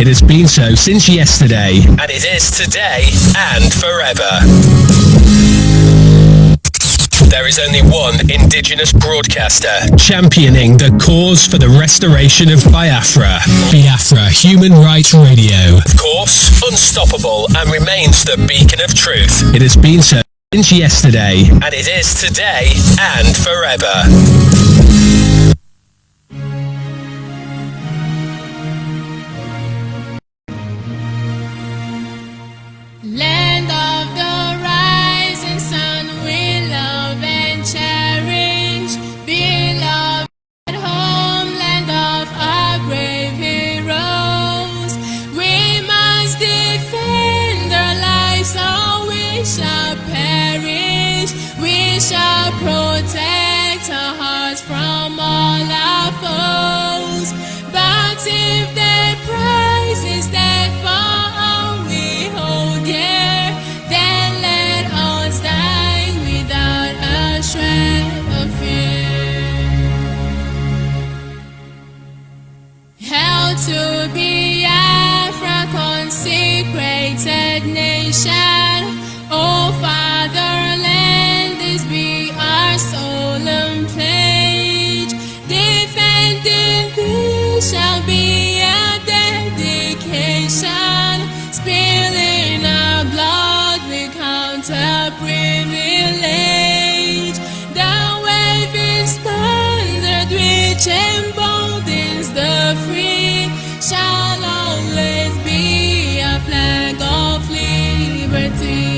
It has been so since yesterday, and it is today and forever. There is only one indigenous broadcaster championing the cause for the restoration of Biafra. Biafra Human Rights Radio. Of course, unstoppable and remains the beacon of truth. It has been so since yesterday, and it is today and forever. Land of the rising sun, we love and cherish. Beloved homeland of our brave heroes. We must defend our lives or we shall perish. We shall protect our hearts from all our foes. But if the price is death for all we hold dear, then let us die without a shred of fear. Held to Biafra, consecrated nation. O fatherland, this be our solemn pledge. Defending this shall be a dedication. Spilling our blood we count a privilege. The waving standard which emboldens the free shall always be a flag of liberty.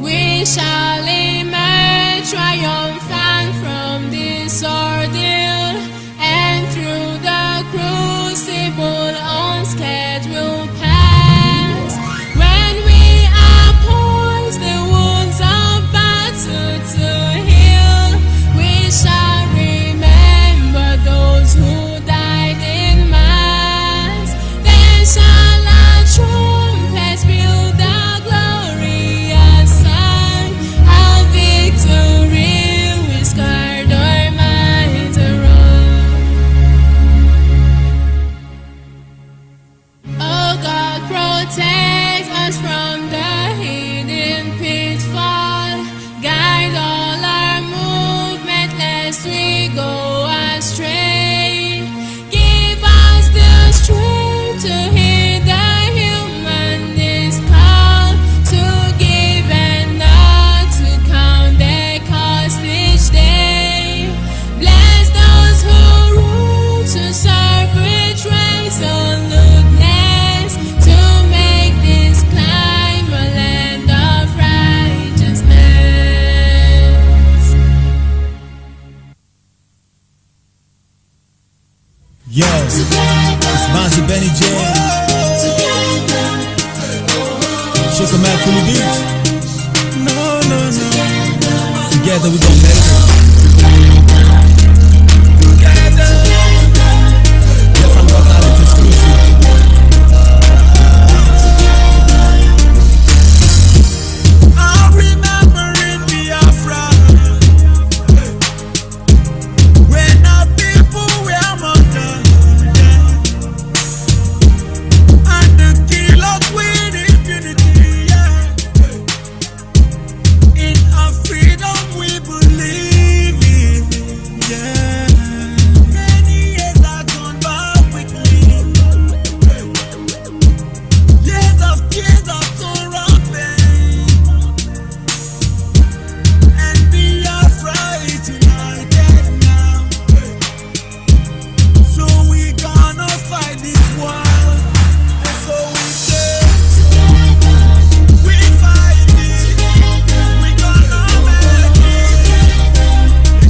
We shall emerge triumphant from this ordeal, and through the crucible unscathed we'll pass. When we are poised the wounds of battle to heal, we shall remember those who died in mass. Then shall our trumpets build the glorious song of victory. We scarred our minds around. Oh God, protect us from the hidden pitfall. Guide all our movement lest we go astray. Give us the strength to hear the humanist call, to give and not to count the cost each day. Bless those who rule to serve with resoluteness, to make this climb a land of righteousness. Yo, it's Monty Benny J. Sugar Man Cooley Beats. No. Together we gon' make it. Different Rock Island exclusive. I'm remembering Biafra, when our people were murdered, and the killers with impunity. In our freedom we believe in. Many years have gone by quickly. Years of tears of sorrow and pain. And Biafra is united now. So we gonna fight this war. And so we say, we fight it. We gonna make it.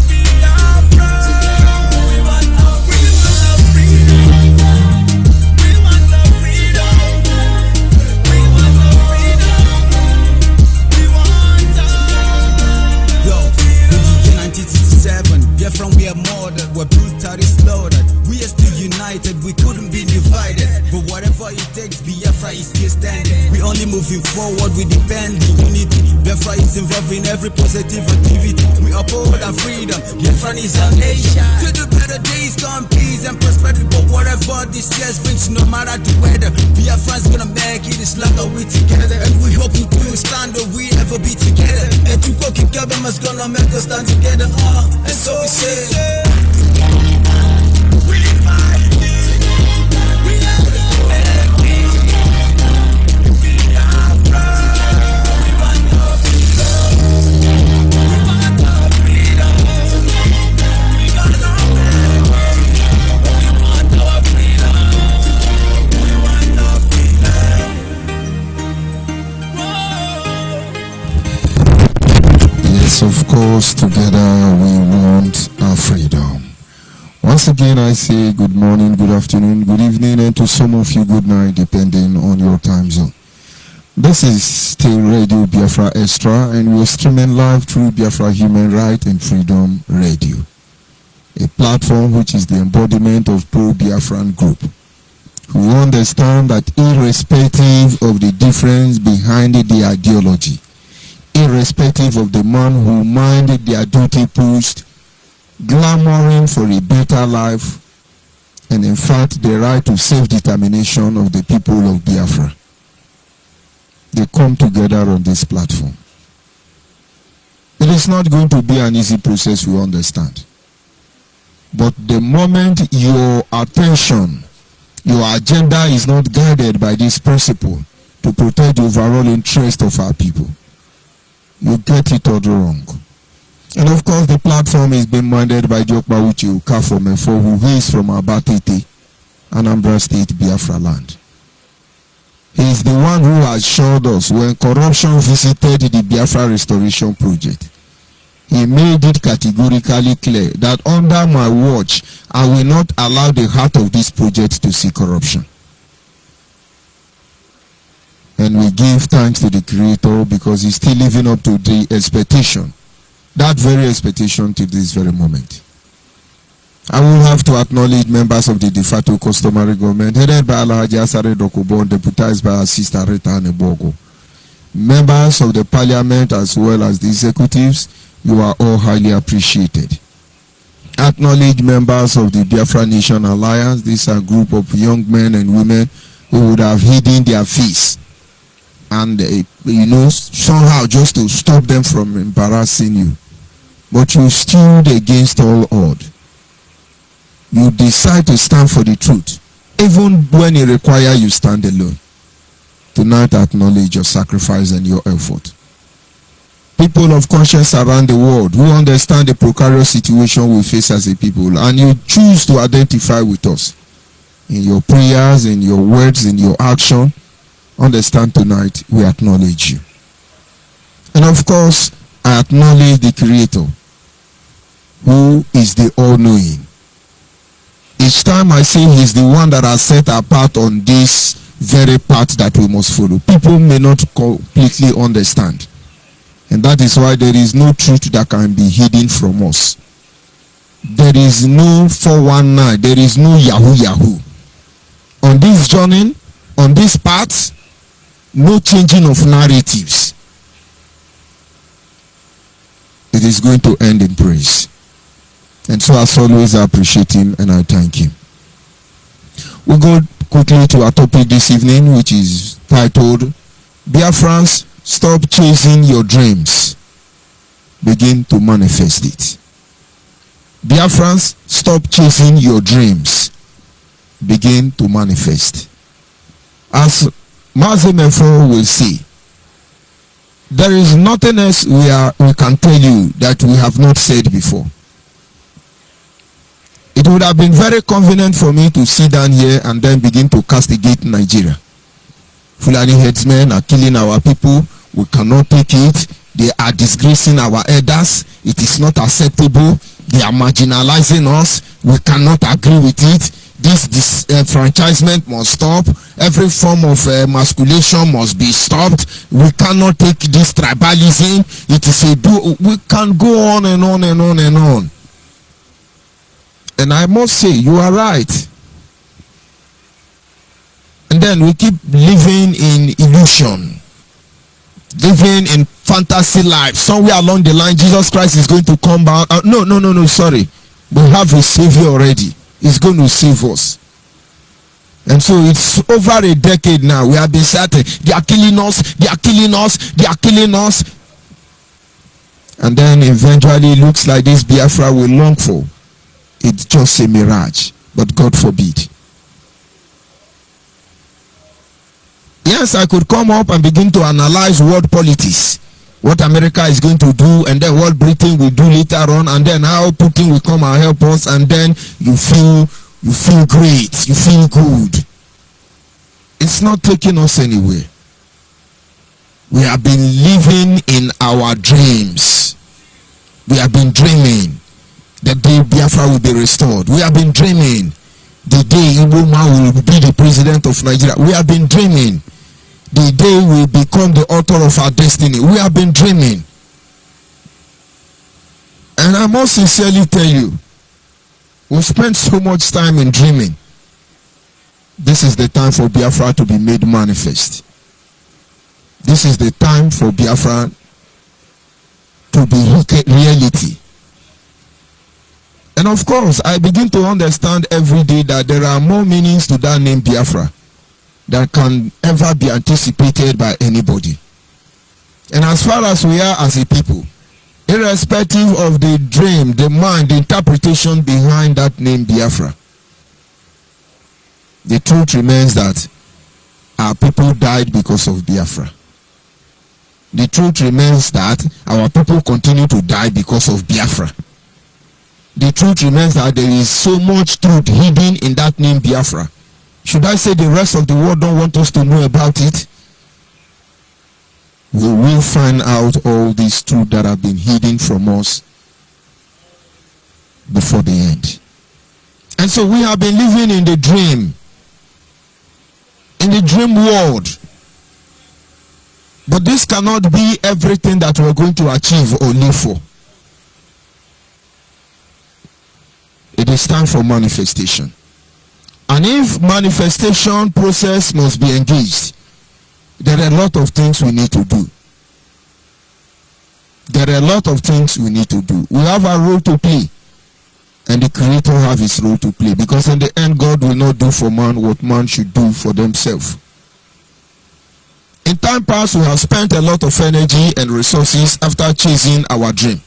Biafra, we want our freedom. We want our freedom. We want our freedom. We want our Yo, in 1967, Biafran we are murdered, we're brutally slaughtered. We are still united, we couldn't be divided. But whatever it takes, Biafra is still standing. We only moving forward, we depend on unity. Biafra is involved in every positive activity. We uphold our freedom, Biafran is our nation. To the better days come, peace and these tears brings no matter the weather. Biafrans gonna make it, as long as we together. And we hope we do stand or we ever be together. And to go keep government's gonna make us stand together. And so we say, we fight it. We are gonna make it. Biafra. We want our freedom. We want our freedom. We gonna make it. We want our freedom. We want our freedom. Yes, of course, together we want our freedom. Once again, I say good morning, good afternoon, good evening, and to some of you, good night, depending on your time zone. This is still Radio Biafra Extra, and we are streaming live through Biafra Human Right and Freedom Radio, a platform which is the embodiment of pro-Biafran group, who understand that irrespective of the difference behind the ideology, irrespective of the man who minded their duty post, clamoring for a better life, and in fact the right to self-determination of the people of Biafra, they come together on this platform. It is not going to be an easy process, we understand. But the moment your attention, your agenda is not guided by this principle to protect the overall interest of our people, you get it all wrong. And of course, the platform is being minded by Jokpa Uche Uka from Efo, who is from Abatete, Anambra State, Biafra land. He is the one who assured us when corruption visited the Biafra restoration project. He made it categorically clear that under my watch, I will not allow the heart of this project to see corruption. And we give thanks to the Creator because he's still living up to the expectation, that very expectation till this very moment. I will have to acknowledge members of the de facto customary government headed by Alhaji Asare Dokubo, deputized by our sister Rita Nebogo. Members of the parliament as well as the executives, you are all highly appreciated. Acknowledge members of the Biafra Nation Alliance. These are a group of young men and women who would have hidden their face and somehow just to stop them from embarrassing you. But you stood against all odds. You decide to stand for the truth, even when it requires you stand alone. Tonight, I acknowledge your sacrifice and your effort. People of conscience around the world who understand the precarious situation we face as a people, and you choose to identify with us in your prayers, in your words, in your action, understand tonight we acknowledge you. And of course, I acknowledge the Creator, who is the all-knowing. Each time I say he's the one that has set apart on this very path that we must follow, people may not completely understand. And that is why there is no truth that can be hidden from us. There is no 419, there is no Yahoo. On this journey, on this path, no changing of narratives. It is going to end in praise. And so as always, I appreciate him and I thank him. We'll go quickly to our topic this evening, which is titled, Biafrans, stop chasing your dreams. Begin to manifest it. Biafrans, stop chasing your dreams. Begin to manifest. As Mazemefo will say, there is nothing else we can tell you that we have not said before. It would have been very convenient for me to sit down here and then begin to castigate Nigeria. Fulani headsmen are killing our people. We cannot take it. They are disgracing our elders. It is not acceptable. They are marginalizing us. We cannot agree with it. This disenfranchisement must stop. Every form of emasculation must be stopped. We cannot take this tribalism. It is we can go on and on and on and on. And I must say, you are right. And then we keep living in illusion, living in fantasy life. Somewhere along the line, Jesus Christ is going to come back. No, sorry. We have a Savior already. He's going to save us. And so it's over a decade now. We have been certain they are killing us, they are killing us, they are killing us. And then eventually it looks like this Biafra we long for, it's just a mirage. But God forbid. Yes, I could come up and begin to analyze world politics. What America is going to do, and then what Britain will do later on, and then how Putin will come and help us, and then you feel great, you feel good. It's not taking us anywhere. We have been living in our dreams. We have been dreaming the day Biafra will be restored. We have been dreaming the day Igbo man will be the president of Nigeria. We have been dreaming the day we become the author of our destiny. We have been dreaming. And I must sincerely tell you, we spent so much time in dreaming. This is the time for Biafra to be made manifest. This is the time for Biafra to be reality. And of course, I begin to understand every day that there are more meanings to that name Biafra that can ever be anticipated by anybody. And as far as we are as a people, irrespective of the dream, the mind, the interpretation behind that name Biafra, the truth remains that our people died because of Biafra. The truth remains that our people continue to die because of Biafra. The truth remains that there is so much truth hidden in that name Biafra. Should I say the rest of the world don't want us to know about it? We will find out all these truths that have been hidden from us before the end. And so we have been living in the dream world. But this cannot be everything that we're going to achieve or live for. It is time for manifestation. And if manifestation process must be engaged, there are a lot of things we need to do. There are a lot of things we need to do. We have a role to play. And the Creator have his role to play. Because in the end, God will not do for man what man should do for themselves. In time past, we have spent a lot of energy and resources after chasing our dream,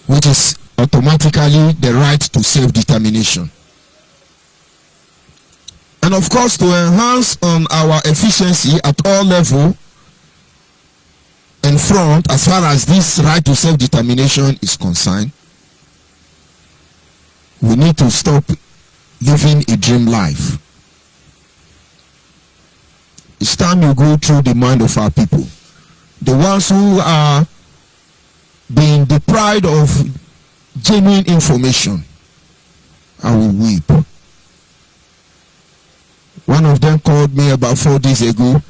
which is automatically the right to self-determination. And of course, to enhance on our efficiency at all levels and front, as far as this right to self-determination is concerned, we need to stop living a dream life. It's time you go through the mind of our people. The ones who are being deprived of genuine information. I will weep. One of them called me about 4 days ago.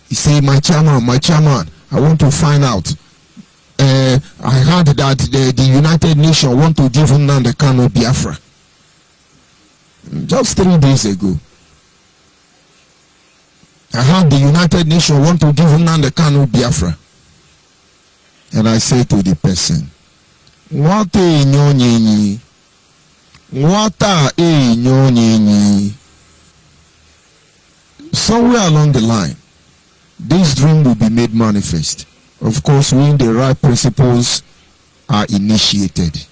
He said, my chairman, I want to find out. I heard that the United Nations want to give Nnamdi Kanu Biafra. Just 3 days ago. I heard the United Nations want to give Nnamdi Kanu Biafra. And I say to the person, what a nyonyi? What a nyonyi? Somewhere along the line, this dream will be made manifest. Of course, when the right principles are initiated.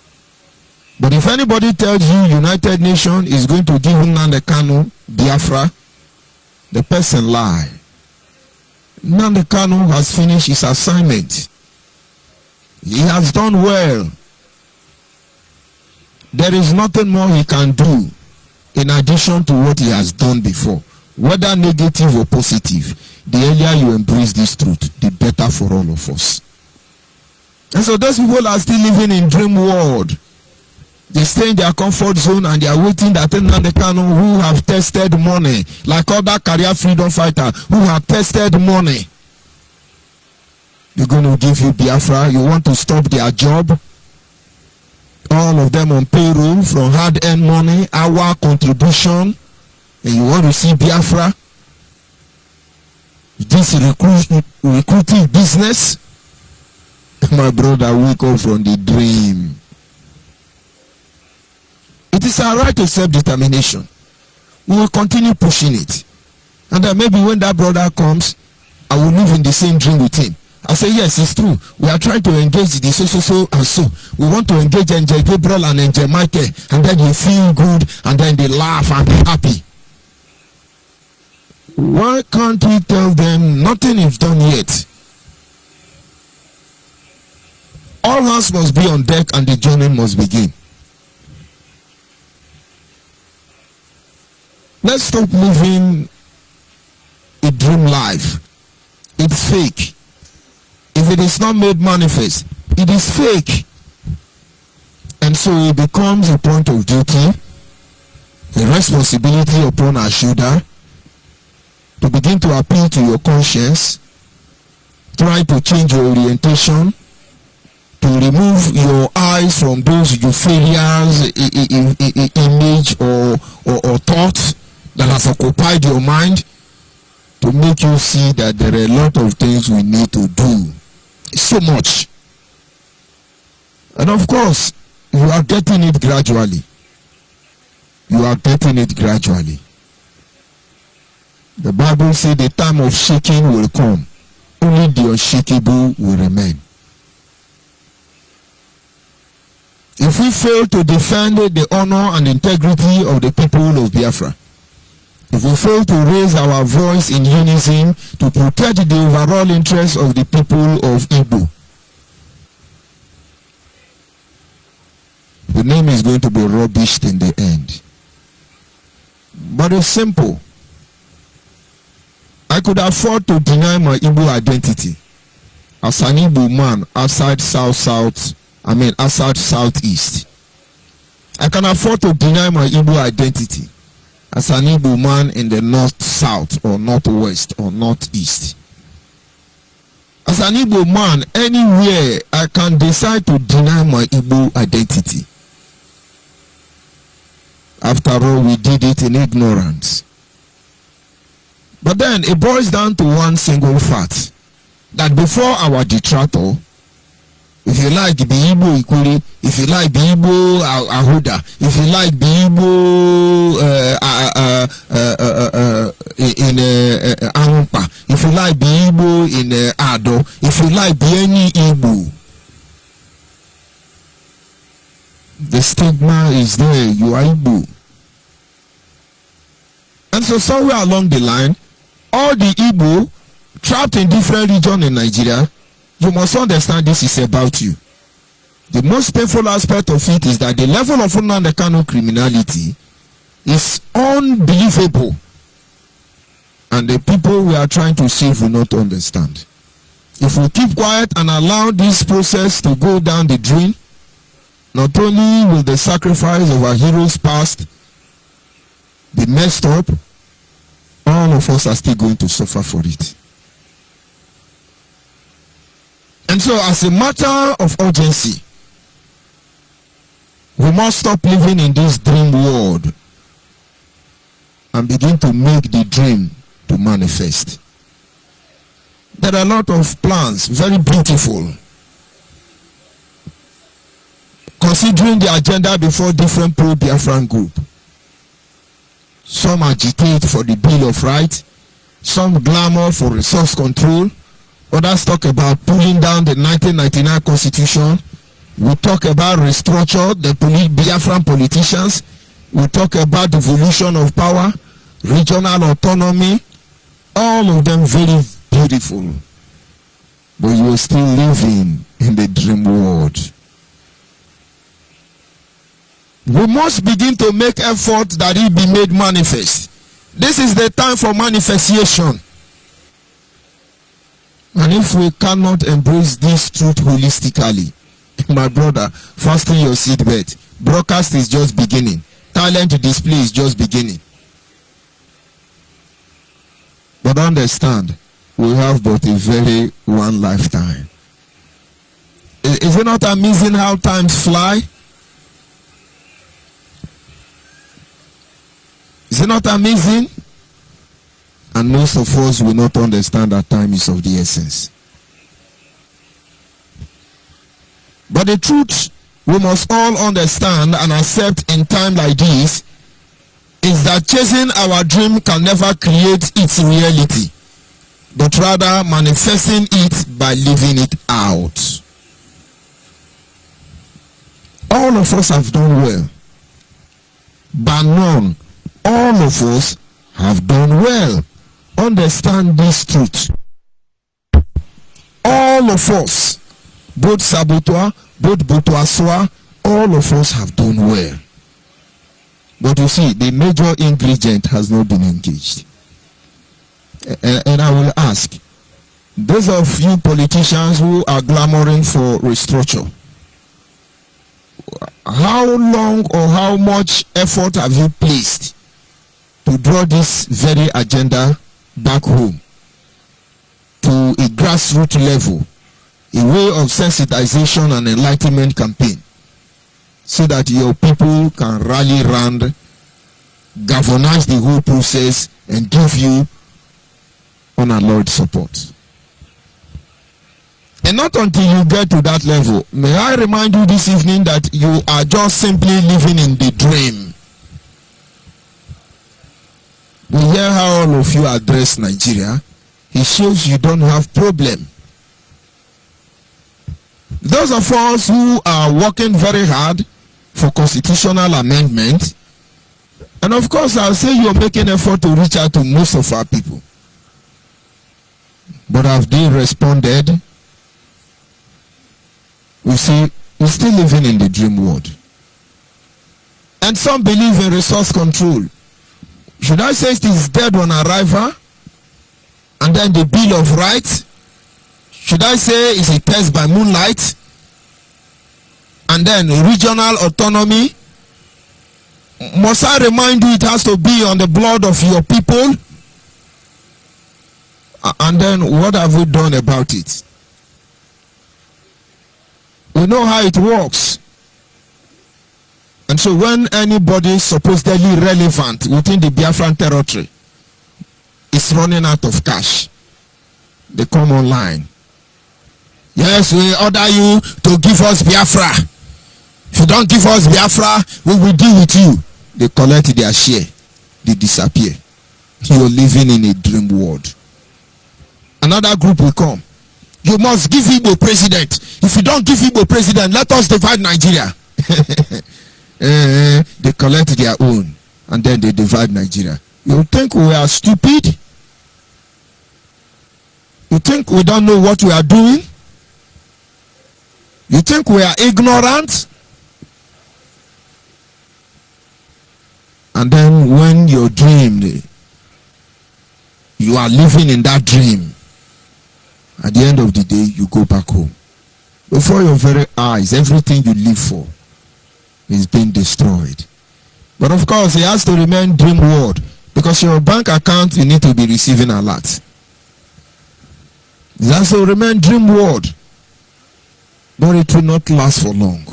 But if anybody tells you United Nations is going to give Nnamdi Kanu Biafra, the person lie. Nnamdi Kanu has finished his assignment. He has done well. There is nothing more he can do in addition to what he has done before. Whether negative or positive, the earlier you embrace this truth, the better for all of us. And so those people are still living in dream world. They stay in their comfort zone and they are waiting that Nnamdi Kanu, who have tested money, like other career freedom fighters who have tested money, they're going to give you Biafra. You want to stop their job? All of them on payroll from hard-earned money, our contribution, and you want to see Biafra? This recruiting business? My brother, wake up from the dream. It is our right to self-determination. we will continue pushing it. And then maybe when that brother comes, I will live in the same dream with him. I say, yes, it's true. We are trying to engage the so and so. We want to engage Angel Gabriel and Angel Michael, and then you feel good, and then they laugh and be happy. Why can't we tell them nothing is done yet? All hands must be on deck and the journey must begin. Let's stop living a dream life. It's fake. If it is not made manifest, it is fake. And so it becomes a point of duty, a responsibility upon our shoulder to begin to appeal to your conscience, try to change your orientation, to remove your eyes from those euphorias, image or thoughts that has occupied your mind, to make you see that there are a lot of things we need to do. So much. And of course, you are getting it gradually. You are getting it gradually. The Bible says the time of shaking will come. Only the unshakable will remain. If we fail to defend the honor and integrity of the people of Biafra, if we fail to raise our voice in unison to protect the overall interests of the people of Igbo, the name is going to be rubbished in the end. But it's simple. I could afford to deny my Igbo identity as an Igbo man outside southeast. I can afford to deny my Igbo identity as an Igbo man in the north-south or northwest or northeast. As an Igbo man, anywhere I can decide to deny my Igbo identity. After all, we did it in ignorance. But then it boils down to one single fact, that before our detractor, if you like the Igbo Ikuri, if you like the Igbo Ahuda, if you like the Igbo in Ampa, if you like the Igbo in Ado, if you like the any Igbo, the stigma is there. You are Igbo. And so somewhere along the line, all the Igbo trapped in different regions in Nigeria, you must understand this is about you. The most painful aspect of it is that the level of Nnamdi Kanu criminality is unbelievable. And the people we are trying to save will not understand. If we keep quiet and allow this process to go down the drain, not only will the sacrifice of our heroes past be messed up, all of us are still going to suffer for it. And so, as a matter of urgency, we must stop living in this dream world and begin to make the dream to manifest. There are a lot of plans, very beautiful, considering the agenda before different pro-Biafran group. Some agitate for the Bill of Rights, some clamor for resource control, others talk about pulling down the 1999 Constitution. We talk about restructure the Biafran politicians. We talk about devolution of power, regional autonomy, all of them very beautiful. But you are still living in the dream world. We must begin to make effort that it be made manifest. This is the time for manifestation. And if we cannot embrace this truth holistically, my brother, fasten your seatbelt. Broadcast is just beginning. Talent display is just beginning. But understand, we have but a very one lifetime. Is it not amazing how times fly? Is it not amazing? And most of us will not understand that time is of the essence. But the truth we must all understand and accept in time like this is that chasing our dream can never create its reality, but rather manifesting it by living it out. All of us have done well. But none, all of us have done well. Understand this truth. All of us, both saboteur, both botoaswa, all of us have done well. But you see, the major ingredient has not been engaged. And I will ask, those of you politicians who are clamoring for restructure, how long or how much effort have you placed to draw this very agenda back home to a grassroots level, a way of sensitization and enlightenment campaign, so that your people can rally round, galvanize the whole process, and give you unalloyed support? And not until you get to that level. May I remind you this evening that you are just simply living in the dream. We hear how all of you address Nigeria. It shows you don't have problem. Those of us who are working very hard for constitutional amendment, and of course I'll say you're making effort to reach out to most of our people, but have they responded? We see, we're still living in the dream world. And some believe in resource control. Should I say it is dead on arrival? And then the Bill of Rights? Should I say it's a test by moonlight? And then regional autonomy? Must I remind you it has to be on the blood of your people? And then what have we done about it? We know how it works. And so when anybody supposedly relevant within the Biafran territory is running out of cash, they come online. Yes, we order you to give us Biafra. If you don't give us Biafra, we will deal with you. They collect their share. They disappear. You're living in a dream world. Another group will come. You must give Igbo president. If you don't give Igbo president, let us divide Nigeria. They collect their own and then they divide Nigeria. You think we are stupid? You think we don't know what we are doing? You think we are ignorant? And then when your dream, you are living in that dream, at the end of the day, you go back home. Before your very eyes, everything you live for is being destroyed. But of course, it has to remain dream world, because your bank account, you need to be receiving a lot. It has to remain dream world, but it will not last for long.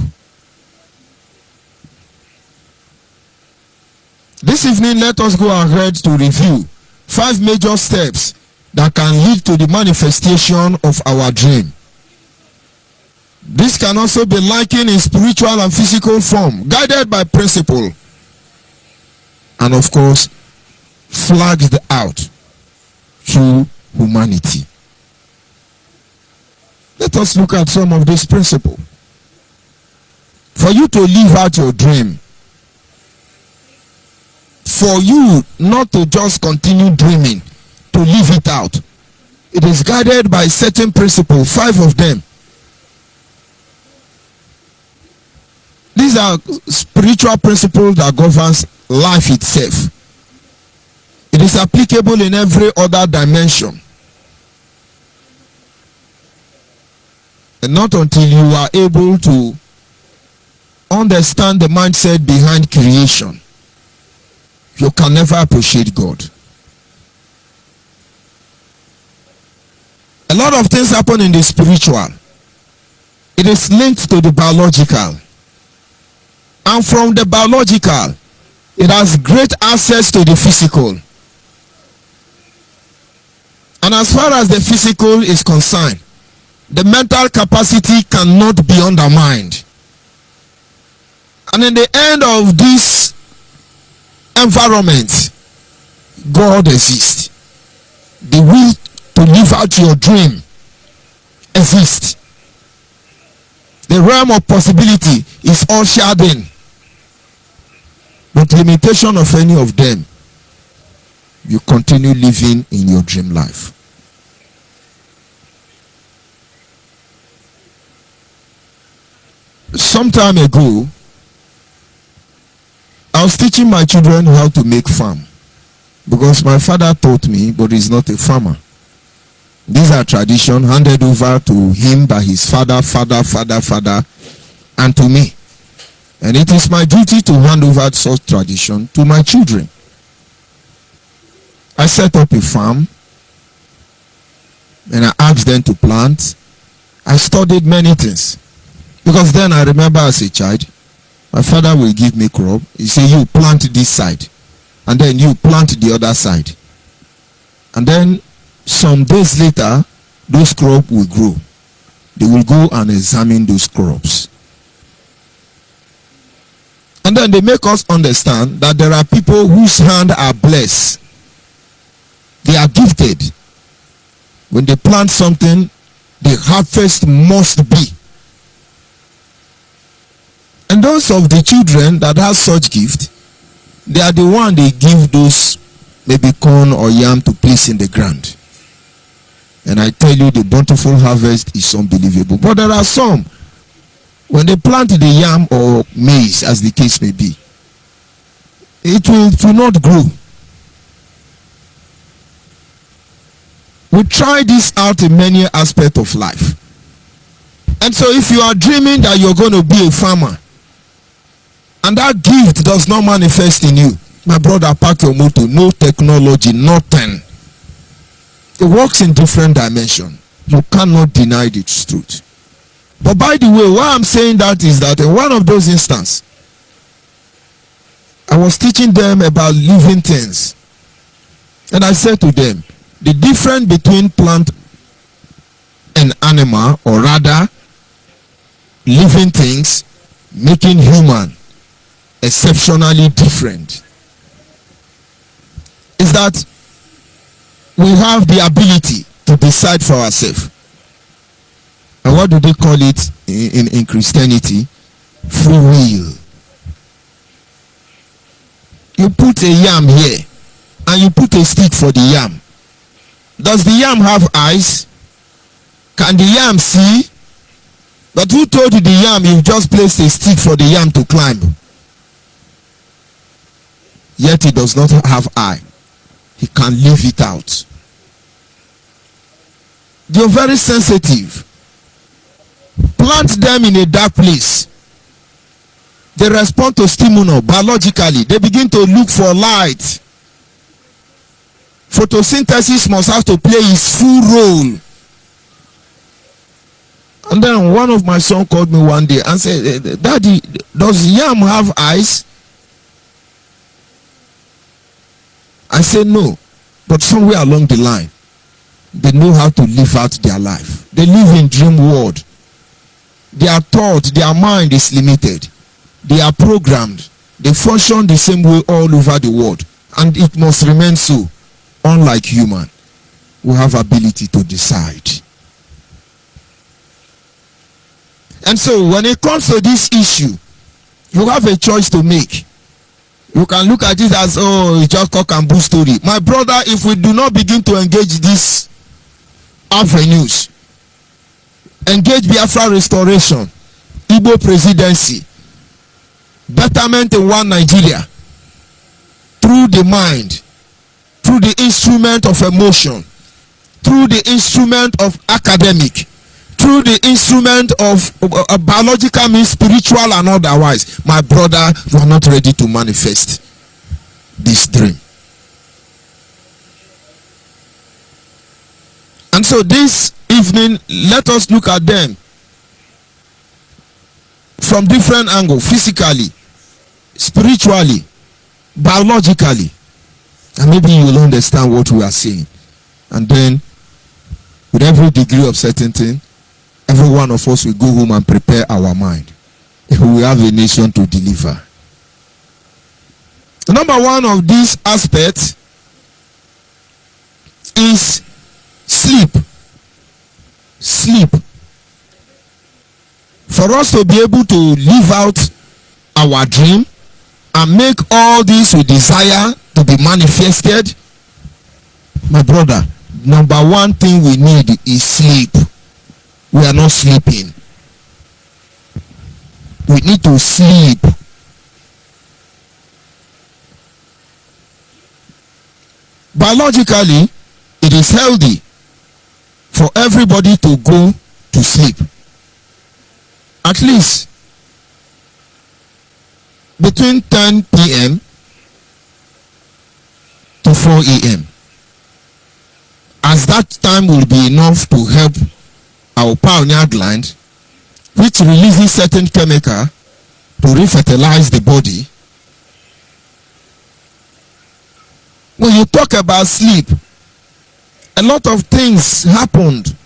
This evening, let us go ahead to review 5 major steps that can lead to the manifestation of our dream. This can also be likened in spiritual and physical form, guided by principle, and of course, flagged out through humanity. Let us look at some of these principles. For you to live out your dream, for you not to just continue dreaming, to live it out, it is guided by certain principles, 5 of them. These are spiritual principles that governs life itself. It is applicable in every other dimension. And not until you are able to understand the mindset behind creation, you can never appreciate God. A lot of things happen in the spiritual. It is linked to the biological. And from the biological, it has great access to the physical. And as far as the physical is concerned, the mental capacity cannot be undermined. And in the end of this environment, God exists. The will to live out your dream exists. The realm of possibility is all shading. But limitation of any of them, you continue living in your dream life. Some time ago, I was teaching my children how to make farm, because my father taught me, but he's not a farmer. These are tradition handed over to him by his father, and to me. And it is my duty to hand over such tradition to my children. I set up a farm, and I asked them to plant. I studied many things, because then I remember as a child, my father will give me crop. He say, you plant this side, and then you plant the other side. And then some days later, those crops will grow. They will go and examine those crops. And then they make us understand that there are people whose hands are blessed. They are gifted. When they plant something, the harvest must be. And those of the children that have such gift, they are the one they give those maybe corn or yam to place in the ground. And I tell you, the bountiful harvest is unbelievable. But there are some, when they plant the yam or maize, as the case may be, it will not grow. We try this out in many aspects of life. And so if you are dreaming that you're going to be a farmer, and that gift does not manifest in you, my brother, pack your motor. No technology, nothing. It works in different dimensions. You cannot deny its truth. But by the way, why I'm saying that is that in one of those instances, I was teaching them about living things. And I said to them, the difference between plant and animal, or rather living things, making human exceptionally different, is that we have the ability to decide for ourselves. And what do they call it in Christianity? Free will. You put a yam here and you put a stick for the yam. Does the yam have eyes? Can the yam see? But who told you the yam you just placed a stick for the yam to climb? Yet it does not have eye. He can leave it out. You're very sensitive. Plant them in a dark place. They respond to stimuli biologically. They begin to look for light. Photosynthesis must have to play its full role. And then one of my sons called me one day and said, Daddy, does yam have eyes? I said no. But somewhere along the line, they know how to live out their life. They live in dream world. Their thought, their mind is limited. They are programmed. They function the same way all over the world. And it must remain so. Unlike human, we have ability to decide. And so when it comes to this issue, you have a choice to make. You can look at it as, oh, it's just cock and bull story. My brother, if we do not begin to engage these avenues, engage Biafra restoration, Igbo presidency, betterment in one Nigeria, through the mind, through the instrument of emotion, through the instrument of academic, through the instrument of biological means, spiritual and otherwise, my brother, you are not ready to manifest this dream. And so this evening, let us look at them from different angles, physically, spiritually, biologically, and maybe you will understand what we are saying. And then, with every degree of certainty, every one of us will go home and prepare our mind. We have a nation to deliver. Number one of these aspects is sleep. Sleep. For us to be able to live out our dream and make all this we desire to be manifested, my brother, number one thing we need is sleep. We are not sleeping. We need to sleep. Biologically, it is healthy for everybody to go to sleep at least between 10 p.m. to 4 a.m. as that time will be enough to help our pineal gland, which releases certain chemical to refertilize the body. When you talk about sleep, a lot of things happened.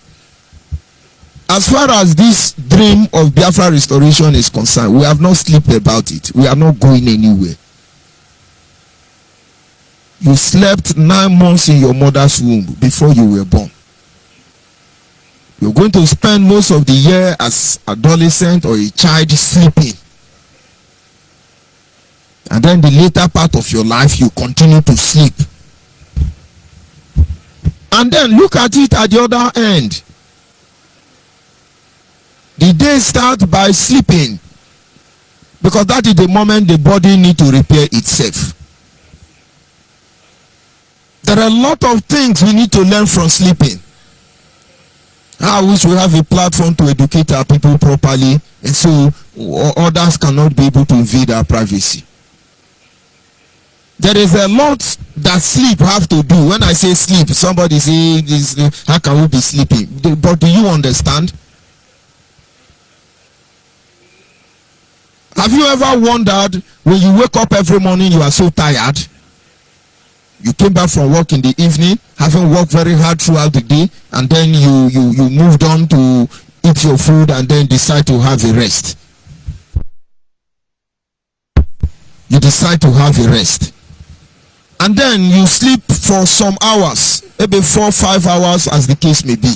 As far as this dream of Biafra restoration is concerned, we have not slept about it. We are not going anywhere. You slept 9 months in your mother's womb before you were born. You're going to spend most of the year as adolescent or a child sleeping. And then the later part of your life, you continue to sleep. And then look at it at the other end. The day starts by sleeping, because that is the moment the body needs to repair itself. There are a lot of things we need to learn from sleeping. I wish we have a platform to educate our people properly, and so others cannot be able to invade our privacy. There is a lot that sleep have to do. When I say sleep, somebody say, how can we be sleeping? But do you understand? Have you ever wondered, when you wake up every morning, you are so tired? You came back from work in the evening, having worked very hard throughout the day, and then you moved on to eat your food and then decide to have a rest. You decide to have a rest. And then you sleep for some hours, maybe 4 or 5 hours as the case may be.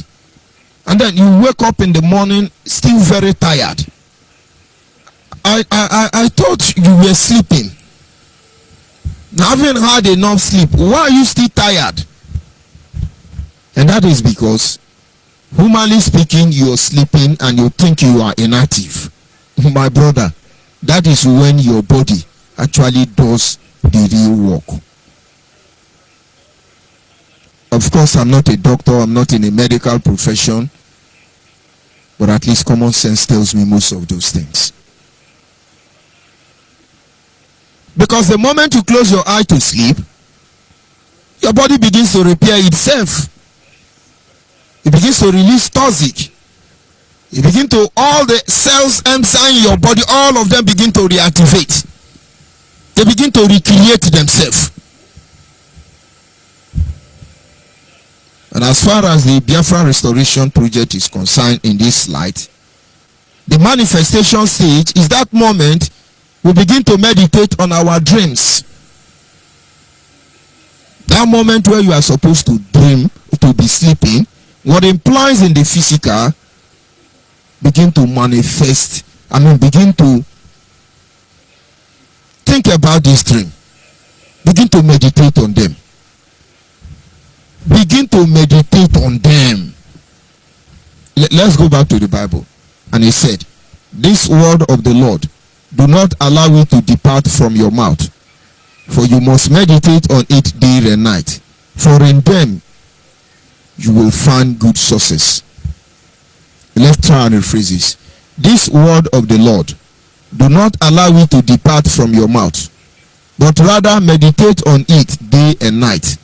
And then you wake up in the morning still very tired. I thought you were sleeping. Now, having had enough sleep, why are you still tired? And that is because, humanly speaking, you are sleeping and you think you are inactive. My brother, that is when your body actually does the real work. Of course, I'm not a doctor, I'm not in a medical profession, but at least common sense tells me most of those things. Because the moment you close your eye to sleep, your body begins to repair itself. It begins to release toxic. It begins to, all the cells inside your body, all of them begin to reactivate. They begin to recreate themselves. And as far as the Biafra restoration project is concerned in this slide, the manifestation stage is that moment we begin to meditate on our dreams. That moment where you are supposed to dream, to be sleeping, what implies in the physical, begin to manifest. Begin to think about this dream. Begin to meditate on them. Begin to meditate on them. Let's go back to the Bible. And he said, this word of the Lord, do not allow it to depart from your mouth, for you must meditate on it day and night, for in them you will find good success. Let's try and rephrase this. This word of the Lord, do not allow it to depart from your mouth, but rather meditate on it day and night,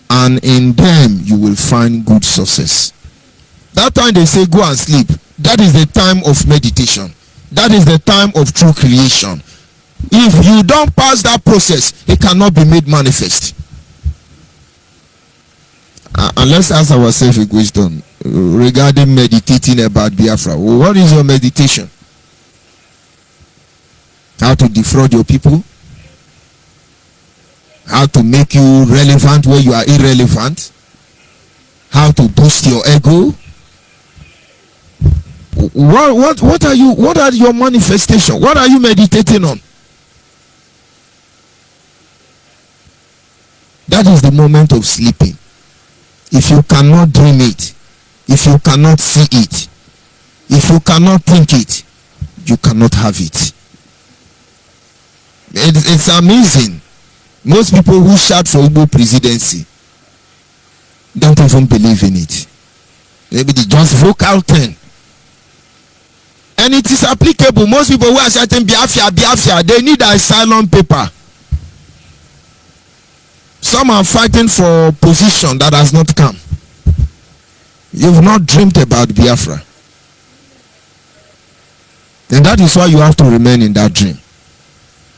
and in them you will find good success. That time they say go and sleep, that is the time of meditation. That is the time of true creation. If you don't pass that process, it cannot be made manifest. And let's ask ourselves a question regarding meditating about Biafra. What is your meditation? How to defraud your people? how to make you relevant where you are irrelevant, how to boost your ego. What are your manifestation? What are you meditating on? That is the moment of sleeping. If you cannot dream it, if you cannot see it, if you cannot think it, you cannot have it. It's amazing. Most people who shout for Igbo presidency don't even believe in it. Maybe they just vocal thing. And it is applicable. Most people who are shouting Biafra, they need an asylum paper. Some are fighting for position that has not come. You've not dreamed about Biafra. And that is why you have to remain in that dream.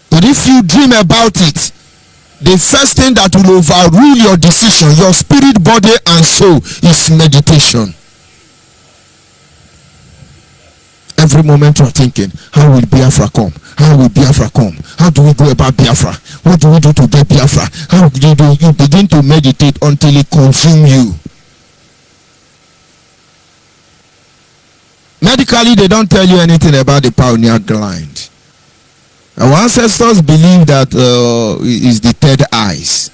But if you dream about it, the first thing that will overrule your decision, your spirit, body, and soul, is meditation. Every moment you are thinking, how will Biafra come? How will Biafra come? How do we go about Biafra? What do we do to get Biafra? How do you begin to meditate until it consumes you? Medically, they don't tell you anything about the pineal gland. Our ancestors believe that is the third eyes.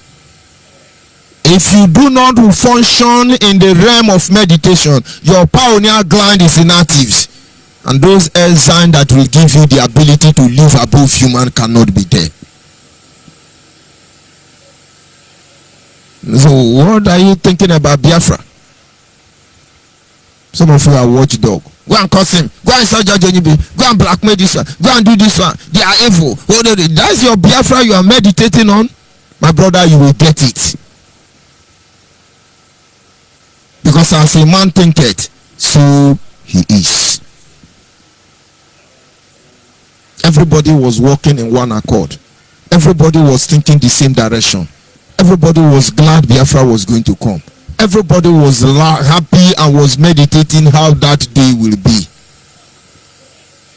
If you do not function in the realm of meditation, your pineal gland is inactive. And those enzymes that will give you the ability to live above human cannot be there. So what are you thinking about Biafra? Some of you are watchdog. Go and curse him. Go and insult ONYIBE. Go and blackmail this one. Go and do this one. They are evil. That's your Biafra you are meditating on. My brother, you will get it. Because as a man thinketh, so he is. Everybody was walking in one accord. Everybody was thinking the same direction. Everybody was glad Biafra was going to come. Everybody was happy and was meditating how that day will be.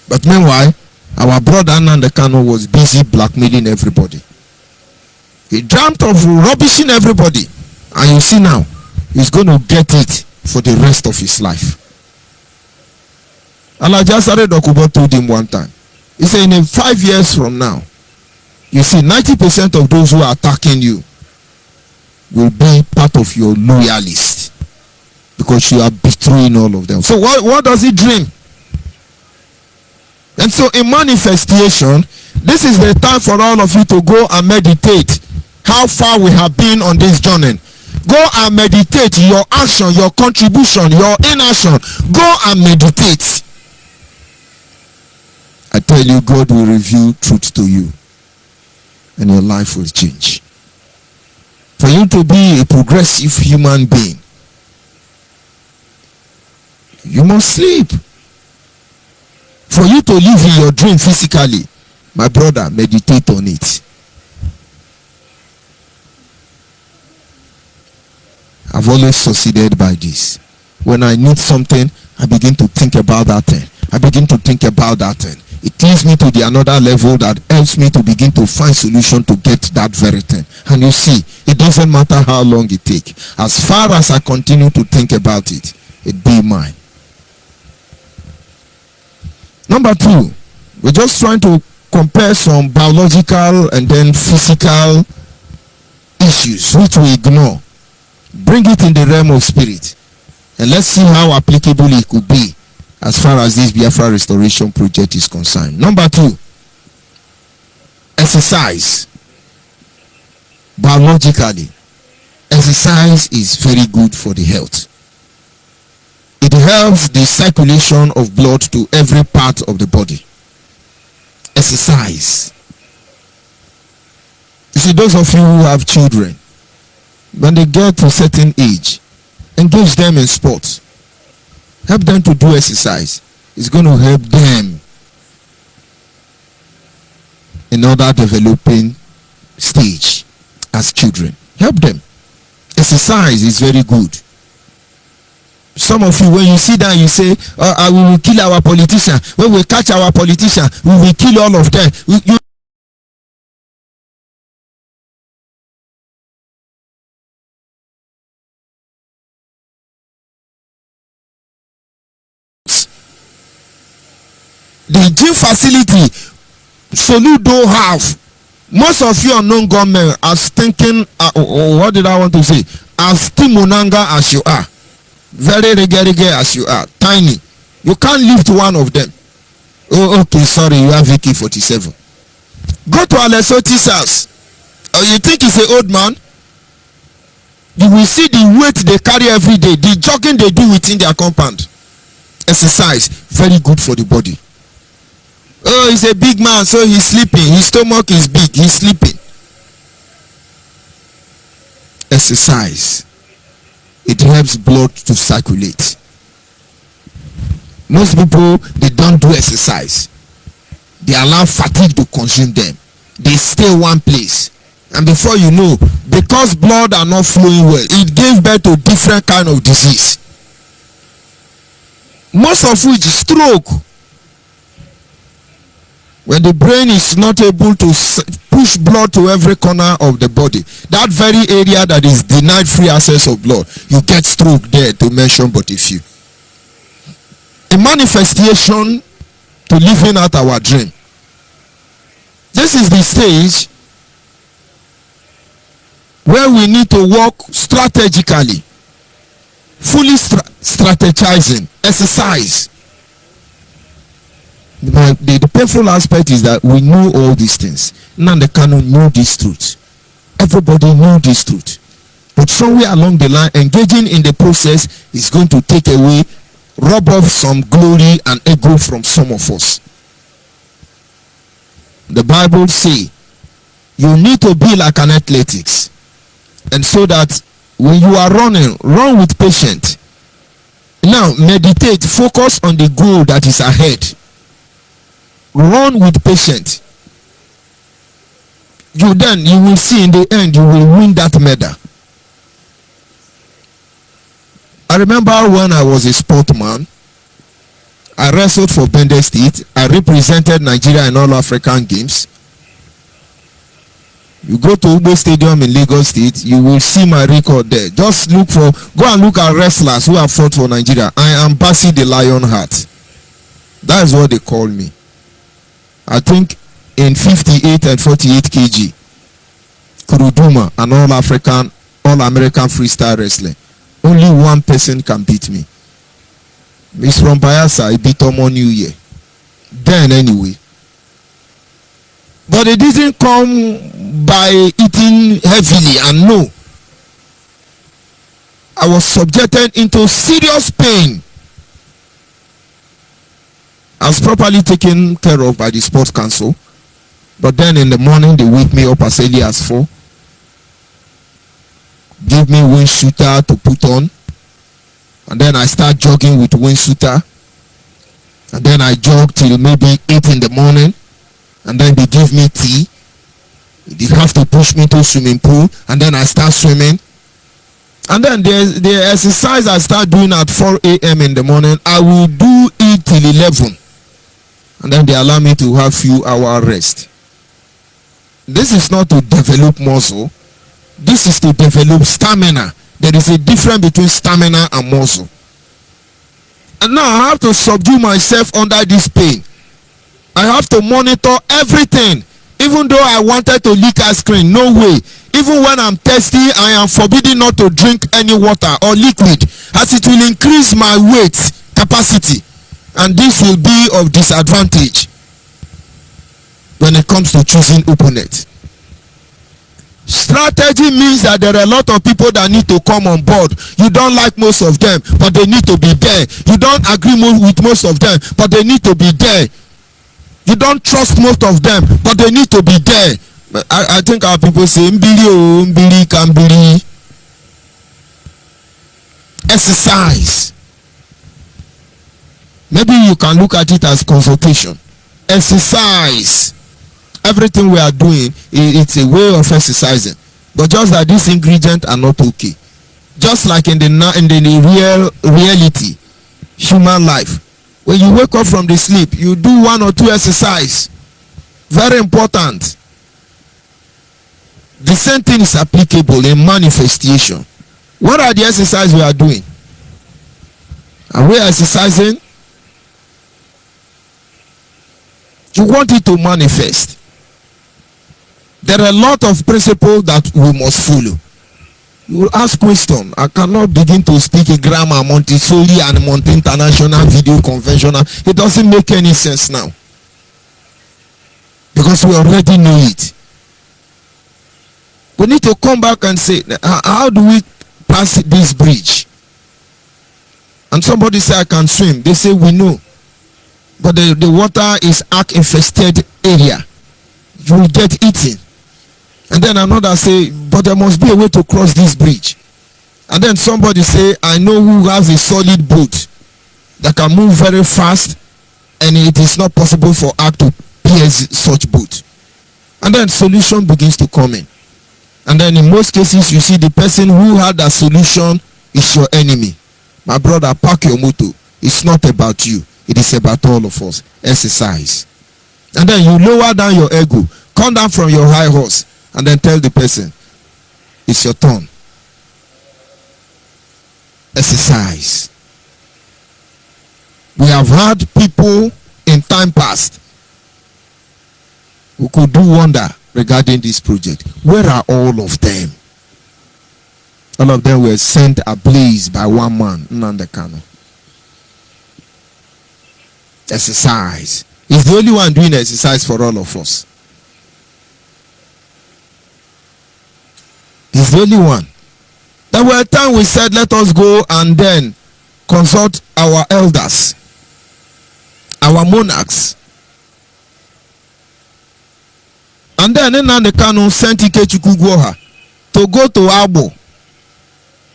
But meanwhile, our brother Nnamdi Kanu was busy blackmailing everybody. He dreamt of rubbishing everybody. And you see now, he's going to get it for the rest of his life. Alhaji Asare Dokubo told him one time, he said, in 5 years from now, you see 90% of those who are attacking you will be part of your loyalists, because you are betraying all of them. So what does he dream? And so in manifestation, this is the time for all of you to go and meditate how far we have been on this journey. Go and meditate your action, your contribution, your inaction. Go and meditate. I tell you, God will reveal truth to you and your life will change. For you to be a progressive human being, you must sleep. For you to live in your dream physically, my brother, meditate on it. I've always succeeded by this. When I need something, I begin to think about that thing. I begin to think about that thing. It leads me to the another level that helps me to begin to find solution to get that very thing. And you see, it doesn't matter how long it takes. As far as I continue to think about it, it be mine. Number 2, we're just trying to compare some biological and then physical issues which we ignore. Bring it in the realm of spirit. And let's see how applicable it could be as far as this Biafra restoration project is concerned. Number 2, exercise. Biologically, exercise is very good for the health. It helps the circulation of blood to every part of the body. Exercise. You see, those of you who have children, when they get to a certain age, engage them in sports. Help them to do exercise. It's going to help them in other developing stage as children. Help them. Exercise is very good. Some of you, when you sit down, you say, we will kill our politician. When we catch our politician, we will kill all of them. You The gym facility Soludo have. Most of you unknown gunmen are thinking, what did I want to say? As Timonanga as you are, very reggae as you are, tiny. You can't lift one of them. Oh, okay, sorry, you have VK-47. Go to Alesoti's house. You think he's an old man? You will see the weight they carry every day, the jogging they do within their compound. Exercise, very good for the body. Oh, he's a big man, so he's sleeping. His stomach is big, he's sleeping. Exercise. It helps blood to circulate. Most people, they don't do exercise. They allow fatigue to consume them. They stay one place. And before you know, because blood are not flowing well, it gives birth to different kind of disease. Most of which is stroke. When the brain is not able to push blood to every corner of the body, that very area that is denied free access of blood, you get stroke there, to mention but a few. A manifestation to living out our dream. This is the stage where we need to work strategically, fully strategizing, exercise. The painful aspect is that we know all these things. None cannot know this truth. Everybody know this truth. But somewhere along the line, engaging in the process is going to take away, rob off some glory and ego from some of us. The Bible says you need to be like an athletics. And so that when you are running, run with patience. Now meditate, focus on the goal that is ahead. Run with patience. You will see in the end you will win that medal. I remember when I was a sportman, I wrestled for Bende State. I represented Nigeria in all African games. You go to Ugbe Stadium in Lagos State, you will see my record there. Just go and look at wrestlers who have fought for Nigeria. I am Basi the Lionheart. That is what they call me. I think in 58 and 48 kg, Kuruduma, an all-American freestyle wrestler. Only one person can beat me. It's from Bayelsa. He beat Omo New Year. Then anyway. But it didn't come by eating heavily, and no. I was subjected into serious pain. I was properly taken care of by the sports council. But then in the morning, they wake me up as early as 4. Give me wind shooter to put on. And then I start jogging with wind shooter. And then I jog till maybe 8 in the morning. And then they give me tea. They have to push me to swimming pool. And then I start swimming. And then the exercise I start doing at 4 a.m. in the morning, I will do it till 11. And then they allow me to have few hour rest. This is not to develop muscle. This is to develop stamina. There is a difference between stamina and muscle. And now I have to subdue myself under this pain. I have to monitor everything. Even though I wanted to lick ice cream, no way. Even when I'm thirsty, I am forbidden not to drink any water or liquid, as it will increase my weight capacity. And this will be of disadvantage when it comes to choosing opponent. Strategy means that there are a lot of people that need to come on board. You don't like most of them, but they need to be there. You don't agree with most of them, but they need to be there. You don't trust most of them, but they need to be there. I think our people say, Mbili Kambili. Exercise. Maybe you can look at it as consultation. Exercise. Everything we are doing, it's a way of exercising. But just that these ingredients are not okay. Just like in the reality, human life. When you wake up from the sleep, you do 1 or 2 exercise. Very important. The same thing is applicable in manifestation. What are the exercises we are doing? Are we exercising? You want it to manifest. There are a lot of principles that we must follow. You will ask question. I cannot begin to speak a grammar, Montessori and Monte International Video Conventional. It doesn't make any sense now. Because we already know it. We need to come back and say, how do we pass this bridge? And somebody say, I can swim. They say, we know. But the water is ark infested area. You will get eaten. And then another say, but there must be a way to cross this bridge. And then somebody say, I know who has a solid boat that can move very fast, and it is not possible for ark to pierce such boat. And then solution begins to come in. And then in most cases, you see the person who had a solution is your enemy. My brother, park your motor. It's not about you. It is about all of us. Exercise. And then you lower down your ego. Come down from your high horse. And then tell the person, it's your turn. Exercise. We have had people in time past who could do wonder regarding this project. Where are all of them? All of them were sent ablaze by one man, Nnamdi Kanu. Exercise. He's the only one doing exercise for all of us. He's the only one. There were times we said, let us go and then consult our elders, our monarchs. And then Nnamdi Kanu sent Ikechukwu Gwoha to go to Abo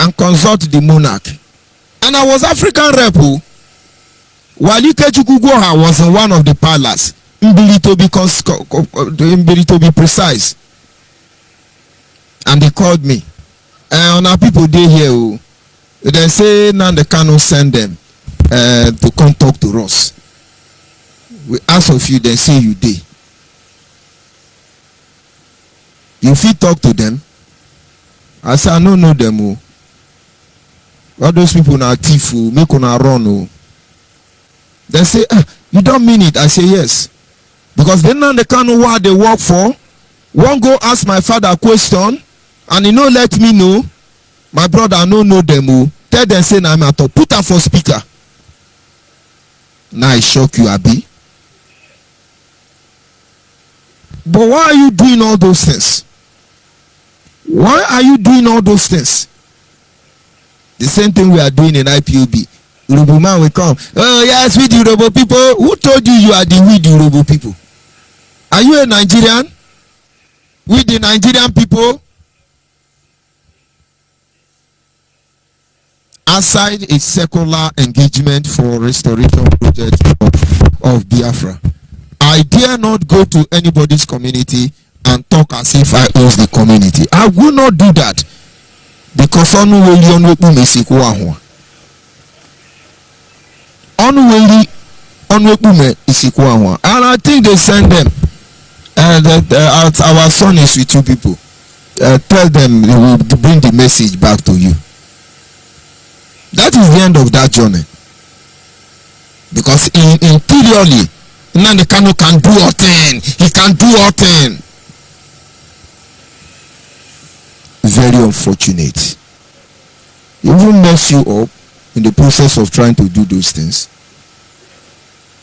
and consult the monarch. And I was African rep, while Ikechukwu Gwoha was in one of the palace, Mbili to be precise. And they called me. And our people they here, they say Nnamdi Kanu send them to come talk to us. We ask of you, they say you did. You fit talk to them. I say I don't know them. All those people now thief, make una run. They say, you don't mean it. I say yes. Because they know the kind of what they work for. One go ask my father a question, and he no let me know. My brother I no know them. Tell them say I'm at all. Put her for speaker. Now I shock you, Abi. But why are you doing all those things? Why are you doing all those things? The same thing we are doing in IPOB. Urobo man will come. Oh yes, we the Urobo people. Who told you you are the we the Urobo people? Are you a Nigerian? We the Nigerian people? Aside a secular engagement for restoration project of Biafra, I dare not go to anybody's community and talk as if I own the community. I will not do that, because and I think they send them that our son is with you people. Tell them they will bring the message back to you. That is the end of that journey, because interiorly Nnamdi Kanu can do all things. He can do all things. Very unfortunate. It will mess you up in the process of trying to do those things.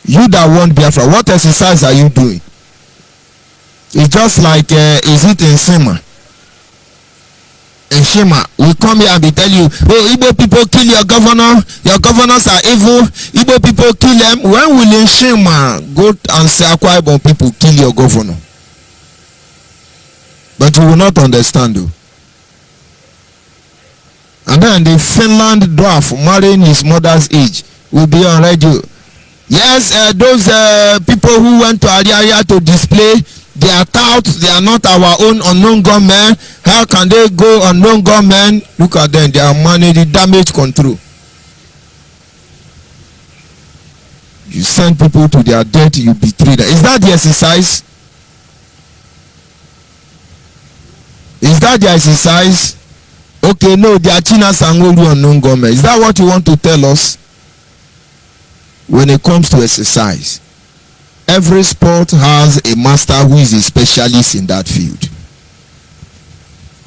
You that want Biafra, what exercise are you doing? It's just like, is it in Shema? In Shema, we come here and be tell you, oh, Igbo people kill your governor, your governors are evil, Igbo people kill them. When will in Shema go and say Akwa Ibom people kill your governor? But you will not understand though. And then the Finland dwarf marrying his mother's age will be on radio. Yes, those people who went to Ariaria to display, they are touts, they are not our own unknown gunmen. How can they go unknown gunmen? Look at them, they are managing damage control. You send people to their death, you betray them. Is that the exercise? Is that the exercise? Okay, no, they are China Sangolu unknown gunmen. Is that what you want to tell us? When it comes to exercise, Every sport has a master who is a specialist in that field.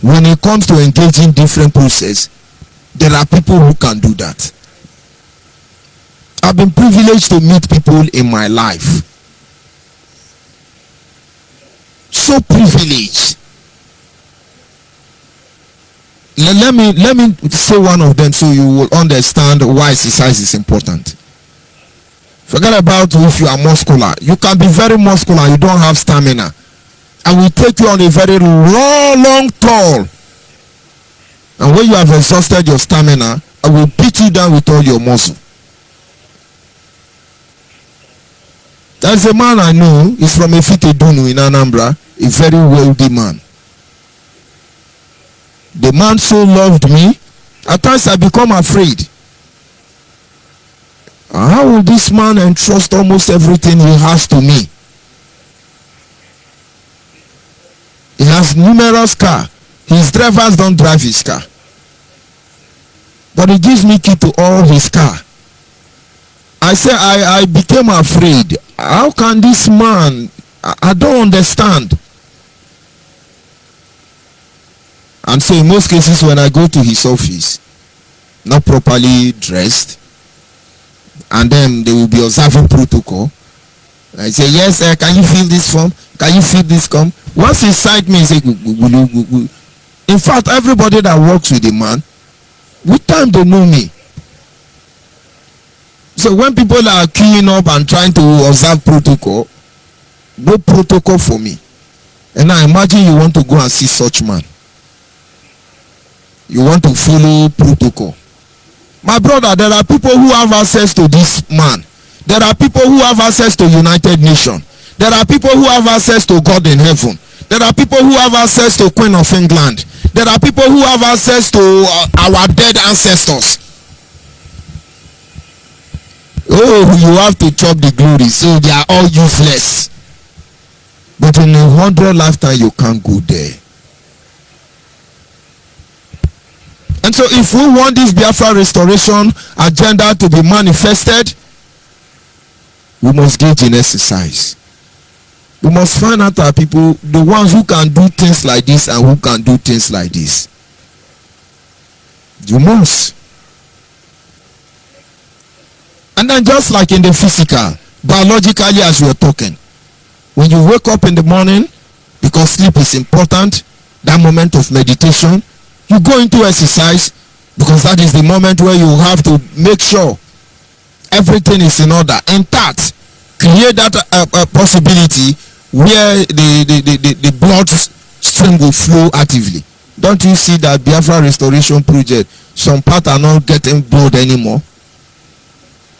When it comes to engaging different process, there are people who can do that. I've been privileged to meet people in my life. So privileged. Let me say one of them so you will understand why exercise is important. Forget about if you are muscular. You can be very muscular, you don't have stamina. I will take you on a very long tour. And when you have exhausted your stamina, I will beat you down with all your muscle. There's a man I know, he's from Efitedunu in Anambra, a very wealthy man. The man so loved me, at times I become afraid. How will this man entrust almost everything he has to me? He has numerous cars. His drivers don't drive his car. But he gives me key to all his car. I say I became afraid. How can this man? I don't understand. And so in most cases when I go to his office, not properly dressed, and then they will be observing protocol. I say, yes, sir, can you fill this form? Can you fill this form? Once he signed me, he say, in fact, everybody that works with the man, with time they know me. So when people are queuing up and trying to observe protocol, no protocol for me. And now imagine you want to go and see such man. You want to follow protocol. My brother, there are people who have access to this man. There are people who have access to United Nations. There are people who have access to God in heaven. There are people who have access to Queen of England. There are people who have access to our dead ancestors. Oh, you have to chop the glory, so they are all useless. But in 100 lifetime, you can't go there. And so if we want this Biafra restoration agenda to be manifested, we must get in exercise. We must find out our people, the ones who can do things like this and who can do things like this. You must. And then just like in the physical, biologically as we are talking, when you wake up in the morning, because sleep is important, that moment of meditation, you go into exercise because that is the moment where you have to make sure everything is in order, intact. Create that possibility where the blood stream will flow actively. Don't you see that Biafra restoration project, some parts are not getting blood anymore?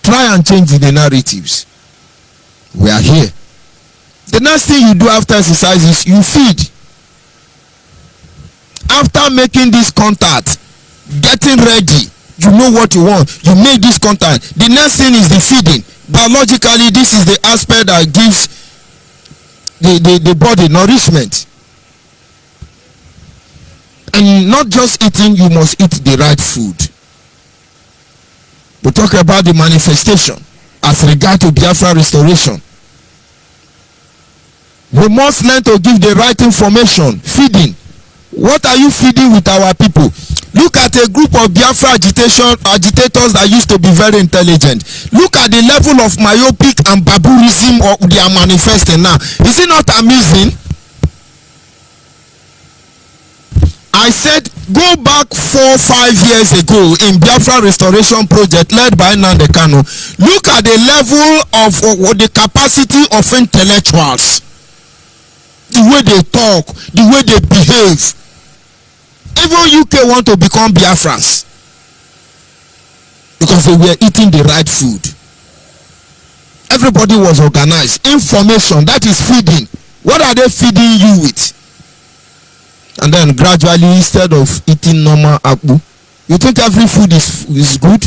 Try and change the narratives. We are here. The next thing you do after exercise is you feed. After making this contact, getting ready, you know what you want, you make this contact. The next thing is the feeding. Biologically, this is the aspect that gives the body nourishment. And not just eating, you must eat the right food. We talk about the manifestation as regard to Biafra restoration. We must learn to give the right information. Feeding. What are you feeding with our people? Look at a group of Biafra agitators that used to be very intelligent. Look at the level of myopic and barbarism they are manifesting now. Is it not amazing? I said go back 4-5 years ago in Biafra restoration project led by Nnamdi Kanu. Look at the level of the capacity of intellectuals, the way they talk, the way they behave. Even UK want to become Biafrans because they were eating the right food. Everybody was organized. Information, that is feeding. What are they feeding you with? And then gradually, instead of eating normal akpu, you think every food is good?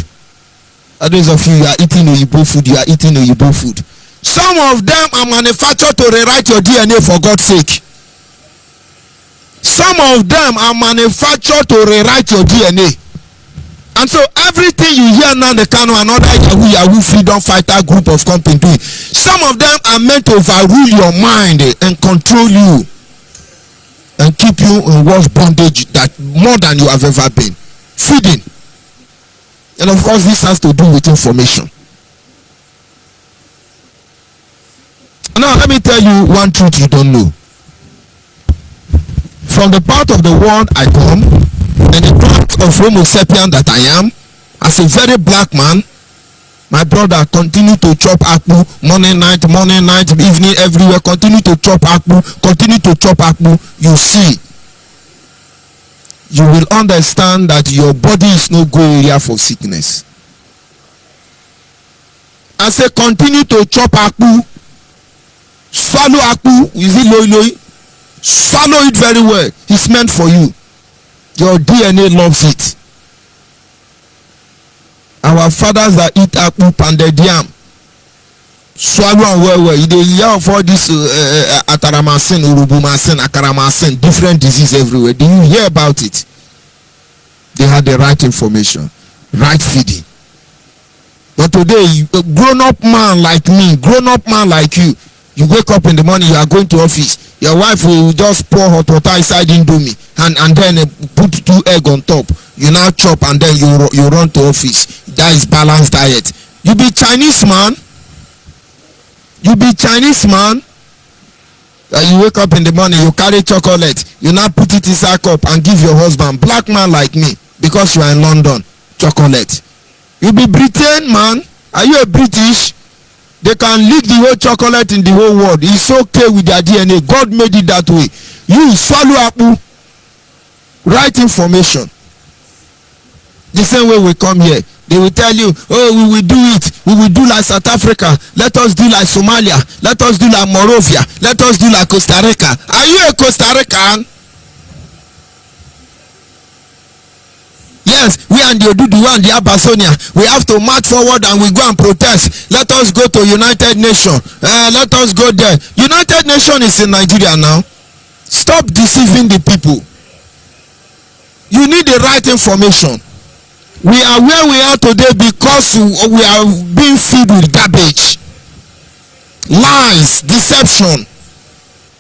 Others of you are eating ONYIBE food, you are eating ONYIBE food. Some of them are manufactured to rewrite your DNA, for God's sake. Some of them are manufactured to rewrite your DNA. And so everything you hear now in the Kano and other Yahoo freedom fighter group of company doing, some of them are meant to overrule your mind and control you and keep you in worse bondage that more than you have ever been. Feeding. And of course this has to do with information. Now let me tell you one truth you don't know. From the part of the world I come, and the part of Homo sapien that I am, as a very black man, my brother, continue to chop akpu morning, night, evening, everywhere. Continue to chop akpu, continue to chop akpu. You see, you will understand that your body is no go area for sickness. I say continue to chop akpu, swallow akpu. Is it loy? Swallow it very well. It's meant for you. Your DNA loves it. Our fathers that eat akpu, pounded yam, swallow and well. They hear of all this ataramasin, urubumasin, akaramasin, different disease everywhere. Do you hear about it? They had the right information, right feeding. But today, a grown-up man like me, grown-up man like you wake up in the morning, you are going to office. Your wife will just pour hot water inside Indomie and then put 2 eggs on top. You now chop and then you run to office. That is balanced diet. You be Chinese man. You be Chinese man. You wake up in the morning, you carry chocolate. You now put it inside cup and give your husband. Black man like me, because you are in London. Chocolate. You be Britain man. Are you a British? They can leak the whole chocolate in the whole world. It's okay with their DNA. God made it that way. You swallow akpu. Right information. The same way we come here. They will tell you, oh, we will do it. We will do like South Africa. Let us do like Somalia. Let us do like Morovia. Let us do like Costa Rica. Are you a Costa Rican? Yes, we and the Odudu and the Abasonia, we have to march forward and we go and protest. Let us go to United Nations. Let us go there. United Nations is in Nigeria now. Stop deceiving the people. You need the right information. We are where we are today because we are being filled with garbage, lies, deception.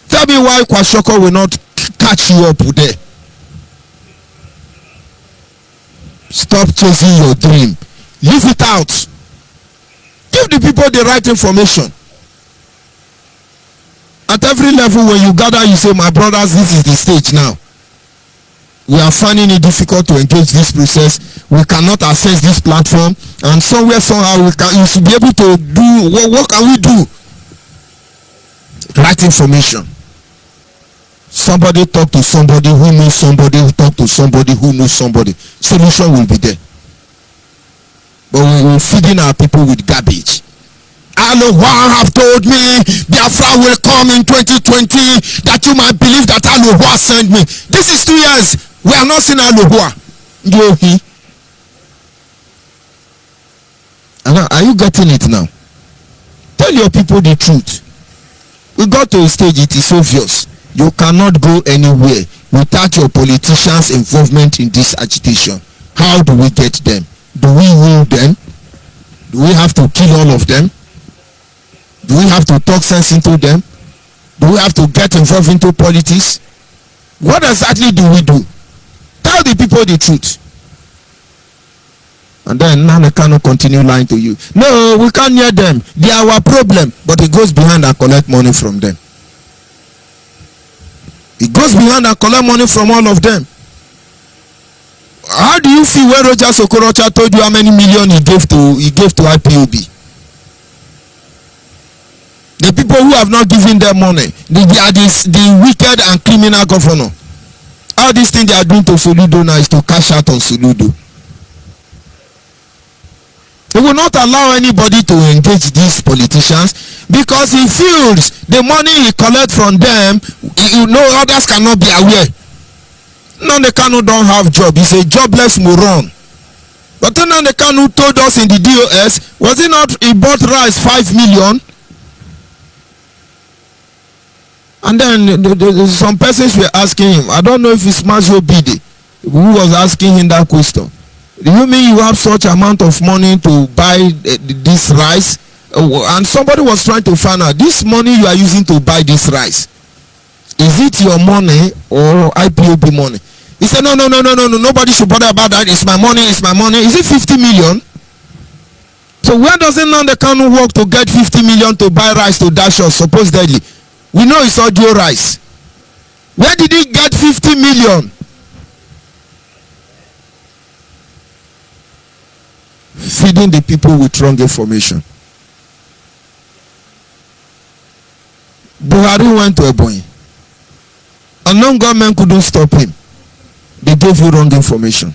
Tell me why Kwashoko will not catch you up there. Stop chasing your dream. Leave it out. Give the people the right information. At every level when you gather, you say, my brothers, this is the stage now. We are finding it difficult to engage this process. We cannot access this platform. And somewhere, somehow, you should be able to do, what can we do? Right information. Somebody talk to somebody who knows somebody who talk to somebody who knows somebody. Solution will be there. But we will feeding our people with garbage. Aloha have told me Biafra will come in 2020, that you might believe that Aloha sent me. This is 2 years. We are not seeing Aloha. Are you getting it now? Tell your people the truth. We got to a stage, it is obvious. You cannot go anywhere without your politicians' involvement in this agitation. How do we get them? Do we rule them? Do we have to kill all of them? Do we have to talk sense into them? Do we have to get involved into politics? What exactly do we do? Tell the people the truth. And then Nana cannot continue lying to you. No, we can't hear them. They are our problem. But it goes behind and collect money from them. It goes behind and collect money from all of them. How do you feel when Roger Sokorocha told you how many million he gave to IPOB? The people who have not given them money, they are the wicked and criminal governor. All these things they are doing to Soludo now is to cash out on Soludo. They will not allow anybody to engage these politicians because he feels the money he collects from them, others cannot be aware. Nnamdi don't have job. He's a jobless moron. But Nnamdi told us in the DOS, was it not he bought rice 5 million? And then some persons were asking him, I don't know if it's Mazo Bide who was asking him that question. Do you mean you have such amount of money to buy this rice? And somebody was trying to find out, this money you are using to buy this rice, is it your money or IPOB money? He said, no, nobody should bother about that. It's my money, it's my money. Is it 50 million? So where does it now the Kanu work to get 50 million to buy rice to dash us, supposedly? We know it's audio rice. Where did he get 50 million? Feeding the people with wrong information. Buhari went to Ebonyi. Unknown government couldn't stop him. They gave you wrong information.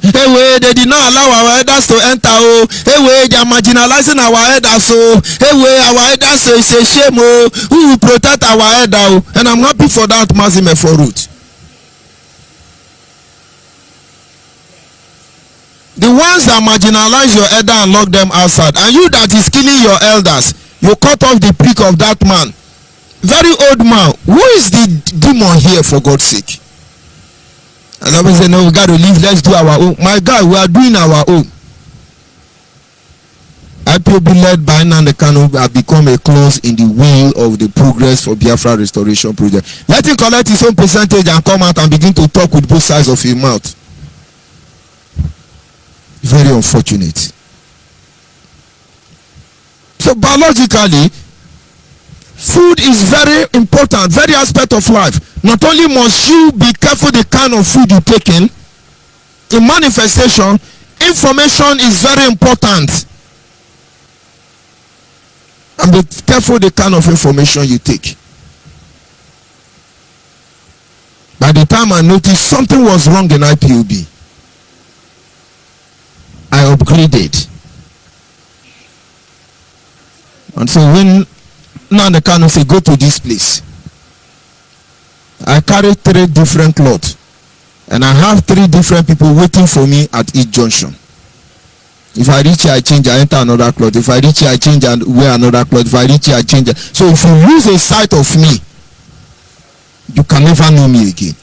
Hey, wait, they did not allow our elders to enter. Oh, hey, wait, they are marginalizing our elders. Oh, hey, wait, our elders say it's a shame. Oh, who will protect our elder? Oh, and I'm happy for that, Mazime for root. The ones that marginalize your elder and lock them outside, and you that is killing your elders, you cut off the prick of that man. Very old man. Who is the demon here, for God's sake? And somebody say, no, we got to leave, let's do our own. My God, we are doing our own. IPOB led by Nnamdi Kanu have become a clause in the will of the progress for Biafra restoration project. Let him collect his own percentage and come out and begin to talk with both sides of his mouth. Very unfortunate. So biologically, food is very important, very aspect of life. Not only must you be careful the kind of food you take in manifestation, information is very important. And be careful the kind of information you take. By the time I noticed something was wrong in IPOB, I upgraded. And so when Nnamdi Kanu say go to this place, I carry 3 different cloths, and I have 3 different people waiting for me at each junction. If I reach here, I change, I enter another cloth. If I reach here, I change and wear another cloth. If I reach here, I change. So if you lose a sight of me, you can never know me again.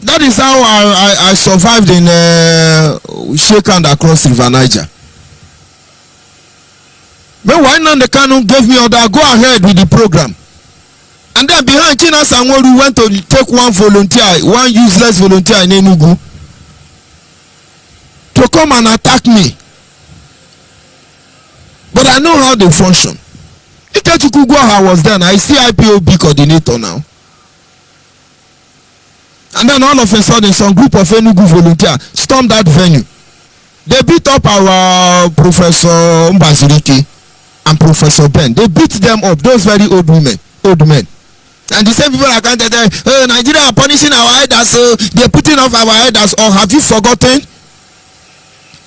That is how I survived in Shake Hand across River Niger. Meanwhile, Nnamdi Kanu gave me order, go ahead with the program. And then behind China Sanwo-Olu went to take one volunteer, one useless volunteer in Enugu, to come and attack me. But I know how they function. Ikechukwu Gwaha was there, and I see IPOB coordinator now. And then all of a sudden, some group of Enugu volunteers stormed that venue. They beat up our Professor Mbazirike and Professor Ben. They beat them up, those very old men. And the same people are going to say, oh, Nigeria are punishing our elders, so they're putting off our elders. Or have you forgotten?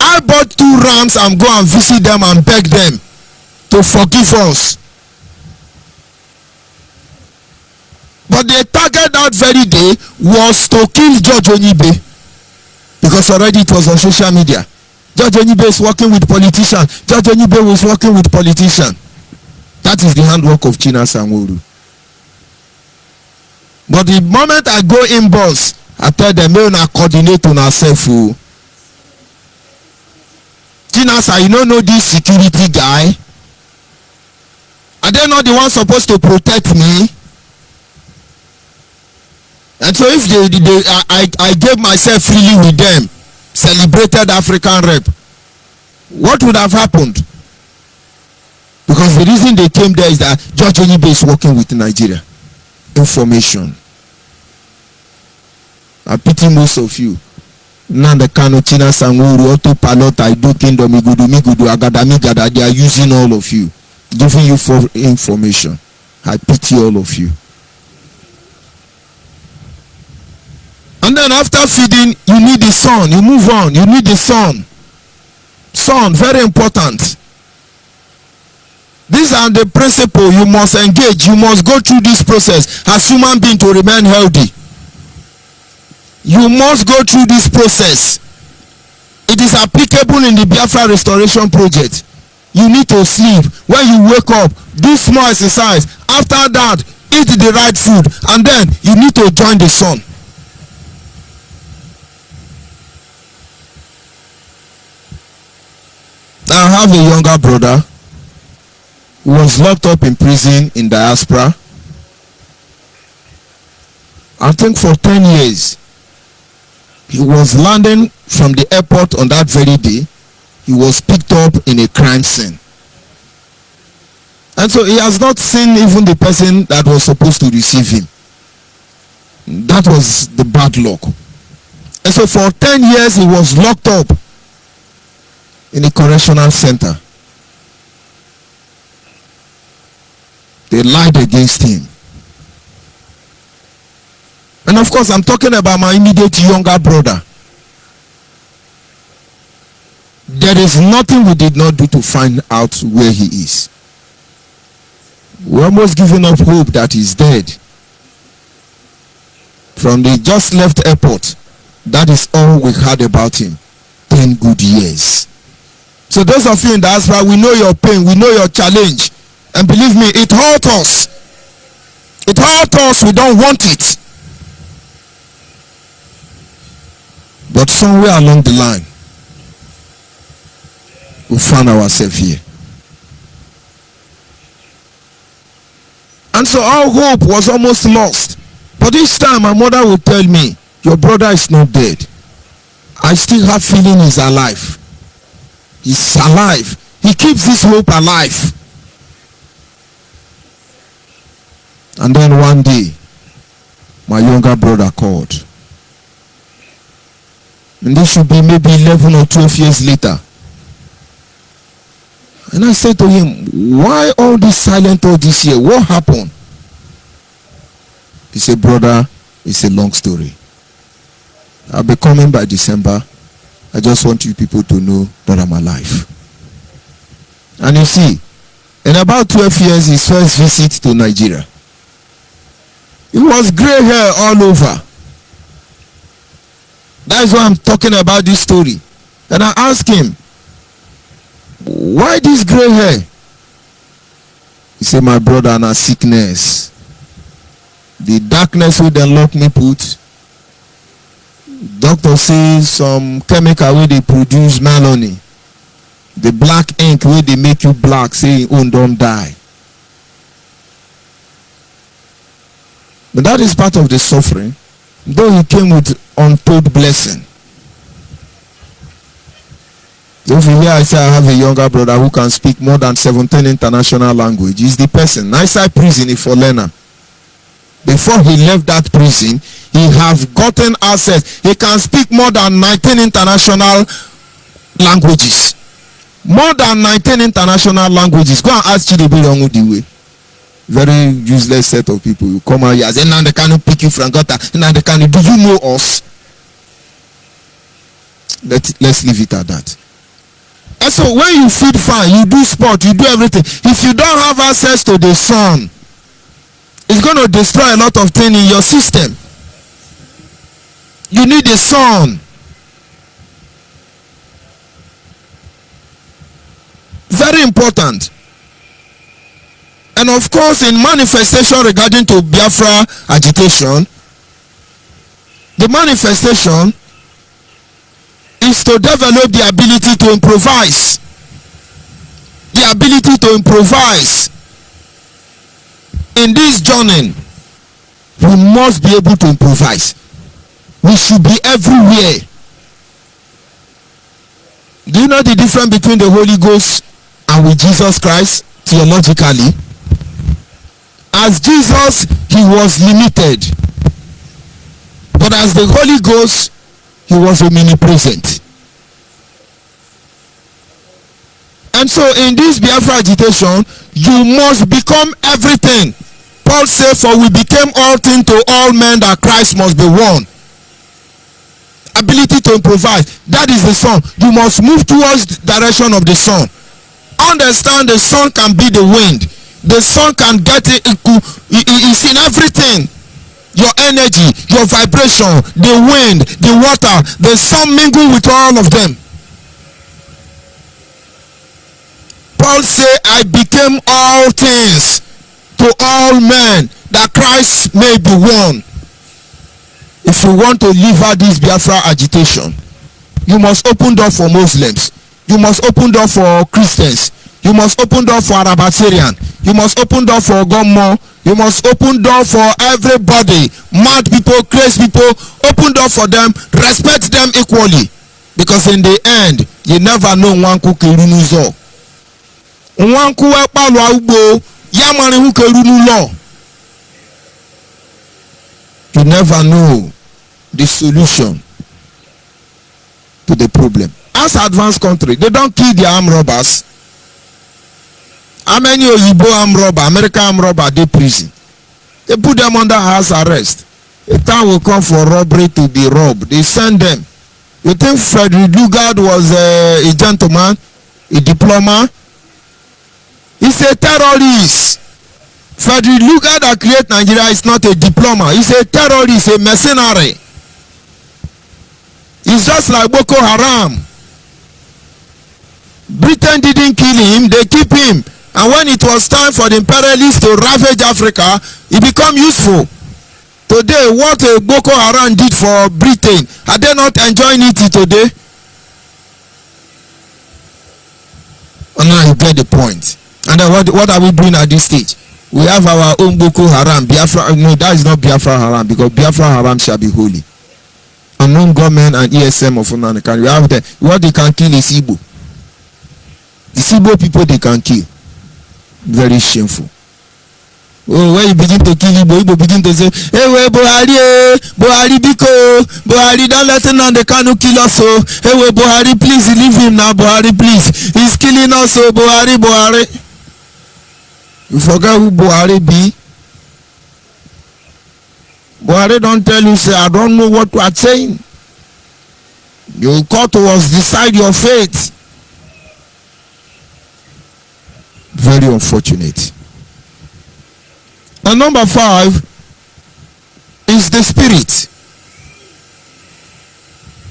I bought 2 rams and go and visit them and beg them to forgive us. But the target that very day was to kill George ONYIBE, because already it was on social media. George ONYIBE is working with politicians. George ONYIBE was working with politicians. That is the handwork of China Sanwo-Olu. But the moment I go in boss, I tell them, may not coordinate on ourselves. China Sa, you don't know this security guy? Are they not the ones supposed to protect me? And so if I gave myself freely with them, celebrated African rep, what would have happened? Because the reason they came there is that George ONYIBE is working with Nigeria. Information. I pity most of you. Nnamdi Kanu, China Sanwo-Olu, Otto Palot, Aido Kingdom, Migudu, Agadamigada, they are using all of you, giving you for information. I pity all of you. And then after feeding, you need the sun. You move on. You need the sun. Sun, very important. These are the principles you must engage. You must go through this process as human being to remain healthy. You must go through this process. It is applicable in the Biafra restoration project. You need to sleep. When you wake up, do small exercise. After that, eat the right food. And then you need to join the sun. have a younger brother who was locked up in prison in diaspora. I think for 10 years. He was landing from the airport on that very day. He was picked up in a crime scene. And so he has not seen even the person that was supposed to receive him. That was the bad luck. And so for 10 years he was locked up in a correctional center. They lied against him. And of course, I'm talking about my immediate younger brother. There is nothing we did not do to find out where he is. We're almost giving up hope that he's dead. From the just left airport, that is all we heard about him. 10 good years. So those of you in diaspora, we know your pain, we know your challenge. And believe me, it hurt us. It hurt us, we don't want it. But somewhere along the line, we found ourselves here. And so our hope was almost lost. But this time my mother would tell me, your brother is not dead. I still have feeling he's alive. He's alive. He keeps his hope alive. And then one day, my younger brother called. And this should be maybe 11 or 12 years later. And I said to him, why all this silent all this year? What happened? He said, brother, it's a long story. I'll be coming by December. I just want you people to know that I'm alive. And you see, in about 12 years, his first visit to Nigeria, it was gray hair all over. That is why I'm talking about this story. And I asked him, why this gray hair? He said, my brother, and a sickness. The darkness will then lock me put. Doctor says some chemical where they produce melanie. The black ink where they make you black, saying, oh, don't die. But that is part of the suffering. Though he came with untold blessing. So if you hear I say I have a younger brother who can speak more than 17 international languages, he's the person. Inside prison is for learner. Before he left that prison, he have gotten access. He can speak more than 19 international languages. More than 19 international languages. Go and ask Chidibe Onwudiwe. Very useless set of people. You come out here and say, now they cannot pick you from gutter. Now they cannot. Do you know us? Let's leave it at that. And so when you feed fine, you do sport, you do everything. If you don't have access to the sun, it's going to destroy a lot of things in your system. You need the sun. Very important. And of course, in manifestation regarding to Biafra agitation, the manifestation is to develop the ability to improvise. The ability to improvise. In this journey, we must be able to improvise. We should be everywhere. Do you know the difference between the Holy Ghost and with Jesus Christ theologically? As Jesus, he was limited. But as the Holy Ghost, he was omnipresent. And so in this Biafra agitation, you must become everything. Paul said, for we became all things to all men, that Christ must be one. Ability to improvise. That is the sun. You must move towards the direction of the sun. Understand the sun can be the wind. The sun can get it. It's in everything. Your energy, your vibration, the wind, the water, the sun mingle with all of them. Paul said, I became all things to all men, that Christ may be one. If you want to live out this Biafra agitation, you must open door for Muslims. You must open door for Christians. You must open door for Arabasarian. You must open door for Gomo. You must open door for everybody. Mad people, crazy people, open door for them. Respect them equally. Because in the end, you never know Nwanku Kerunuzo. Nwanku Epalwa Ugbo, Yamani Hu Kerunu law. You never know the solution to the problem. As advanced country, they don't kill their armed robbers. How many ONYIBE armed robber, American armed robber, they prison? They put them under house arrest. A time will come for robbery to be robbed. They send them. You think Frederick Lugard was a gentleman, a diplomat? He's a terrorist. Frederick Lugard that created Nigeria is not a diplomat. He's a terrorist, a mercenary. He's just like Boko Haram. Britain didn't kill him, they keep him. And when it was time for the imperialists to ravage Africa, he became useful. Today, what Boko Haram did for Britain, are they not enjoying it today? And now you get the point. And then what are we doing at this stage? We have our own Boko Haram. Biafra, no, that is not Biafra Haram, because Biafra Haram shall be holy. Unknown government and ESM of Unanika. We have the, what they can kill is Igbo. It's Igbo people they can kill. Very shameful. Oh, when you begin to kill Igbo, Igbo begin to say, hey, we Buhari, Buhari Biko, Buhari, don't let him on the Kanu kill us. Oh, hey, we Buhari, please leave him now, Buhari, please. He's killing us, oh, Buhari, Buhari. You forget who Buhari be? Buhari don't tell you, say, I don't know what you are saying. Your court was decide your fate. Very unfortunate. And number 5 is the spirit.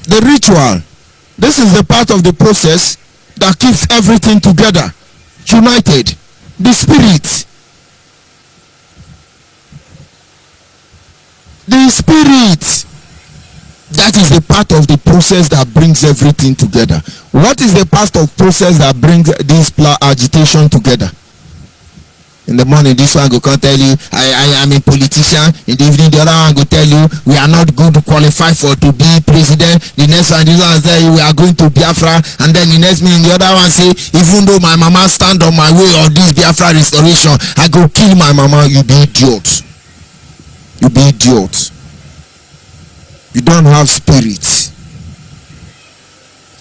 The ritual. This is the part of the process that keeps everything together, united. The spirit. The spirit. That is the part of the process that brings everything together. What is the part of process that brings this agitation together? In the morning, this one go come tell you, I am a politician. In the evening, the other one go tell you, we are not good to qualify for to be president. The next one, this one say, we are going to Biafra. And then the next minute, the other one say, even though my mama stand on my way of this Biafra restoration, I go kill my mama. You be idiot. You be idiot. You don't have spirit.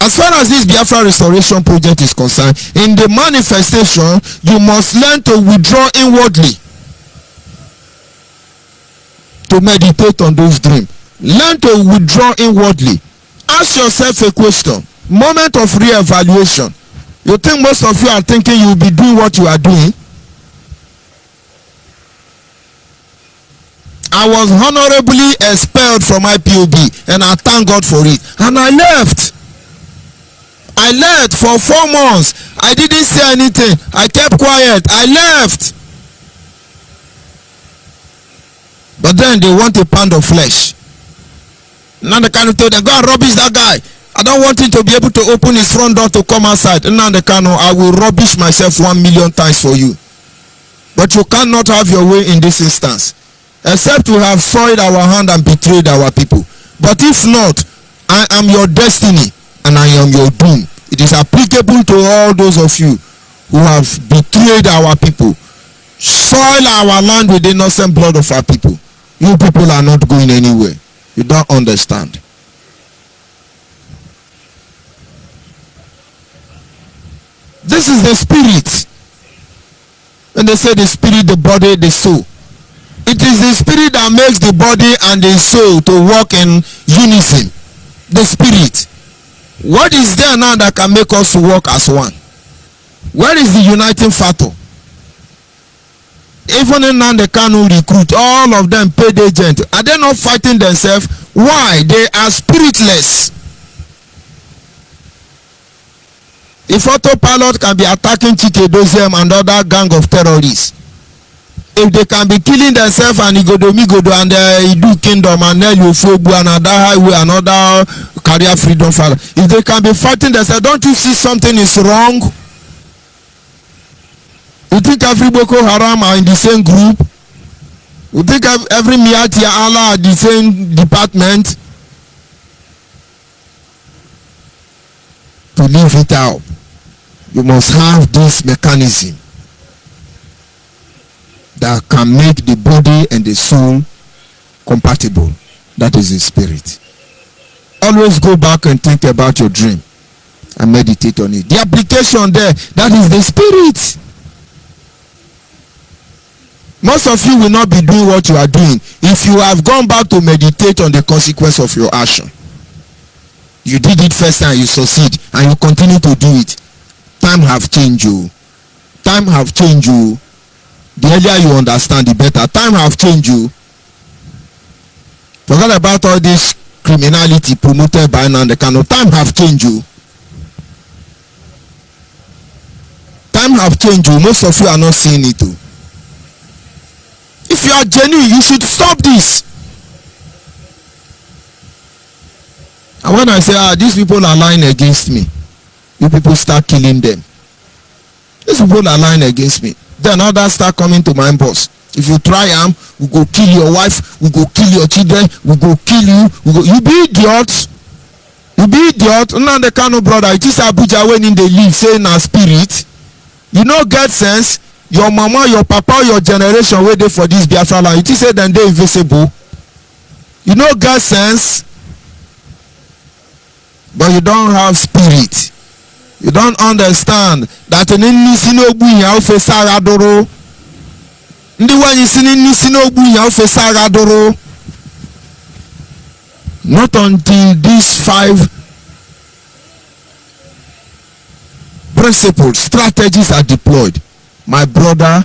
As far as this Biafra restoration project is concerned, in the manifestation, you must learn to withdraw inwardly, to meditate on those dreams. Learn to withdraw inwardly. Ask yourself a question. Moment of re-evaluation. You think most of you are thinking you will be doing what you are doing? I was honorably expelled from IPOB, and I thank God for it. And I left. I left for 4 months. I didn't say anything. I kept quiet. I left. But then they want a pound of flesh. Now the Kanu told them, go and rubbish that guy. I don't want him to be able to open his front door to come outside. And now the Kanu, I will rubbish myself 1 million times for you. But you cannot have your way in this instance. Except we have soiled our hand and betrayed our people. But if not, I am your destiny and I am your doom. It is applicable to all those of you who have betrayed our people, soil our land with the innocent blood of our people. You people are not going anywhere. You don't understand. This is the spirit. When they say the spirit, the body, the soul. It is the spirit that makes the body and the soul to work in unison. The spirit. What is there now that can make us to work as one? Where is the uniting factor? Even in the Kanu recruit, all of them paid agent. Are they not fighting themselves? Why? They are spiritless. If autopilot can be attacking Chikedozem and other gang of terrorists, if they can be killing themselves and Igodo and do kingdom and Nelly Fogu and another highway, another career freedom fighter. If they can be fighting themselves, don't you see something is wrong? You think every Boko Haram are in the same group? You think every Miati Allah are the same department? To leave it out, you must have this mechanism that can make the body and the soul compatible. That is the spirit. Always go back and think about your dream and meditate on it. The application there, that is the spirit. Most of you will not be doing what you are doing if you have gone back to meditate on the consequence of your action. You did it first and you succeed and you continue to do it. Time have changed you. Time have changed you. The earlier you understand, the better. Time have changed you. Forget about all this criminality promoted by Nnamdi Kanu. Time have changed you. Time have changed you. Most of you are not seeing it too. If you are genuine, you should stop this. And when I say, these people are lying against me, you people start killing them. These people are lying against me. Then others start coming to my boss. If you try we go kill your wife, we go kill your children, we go kill you. You be idiots. You be idiot. Nnamdi Kanu brother, it is Abuja when in they live, saying a spirit. You no get sense. Your mama, your papa, your generation waiting for this Biafra land. It is said then they invisible. You no get sense. But you don't have spirit. You don't understand that in Nisinobu Yaufe Saradoro. Ndi when you see Nisinobu Yaufe Saradoro. Not until these 5 principles, strategies are deployed, my brother,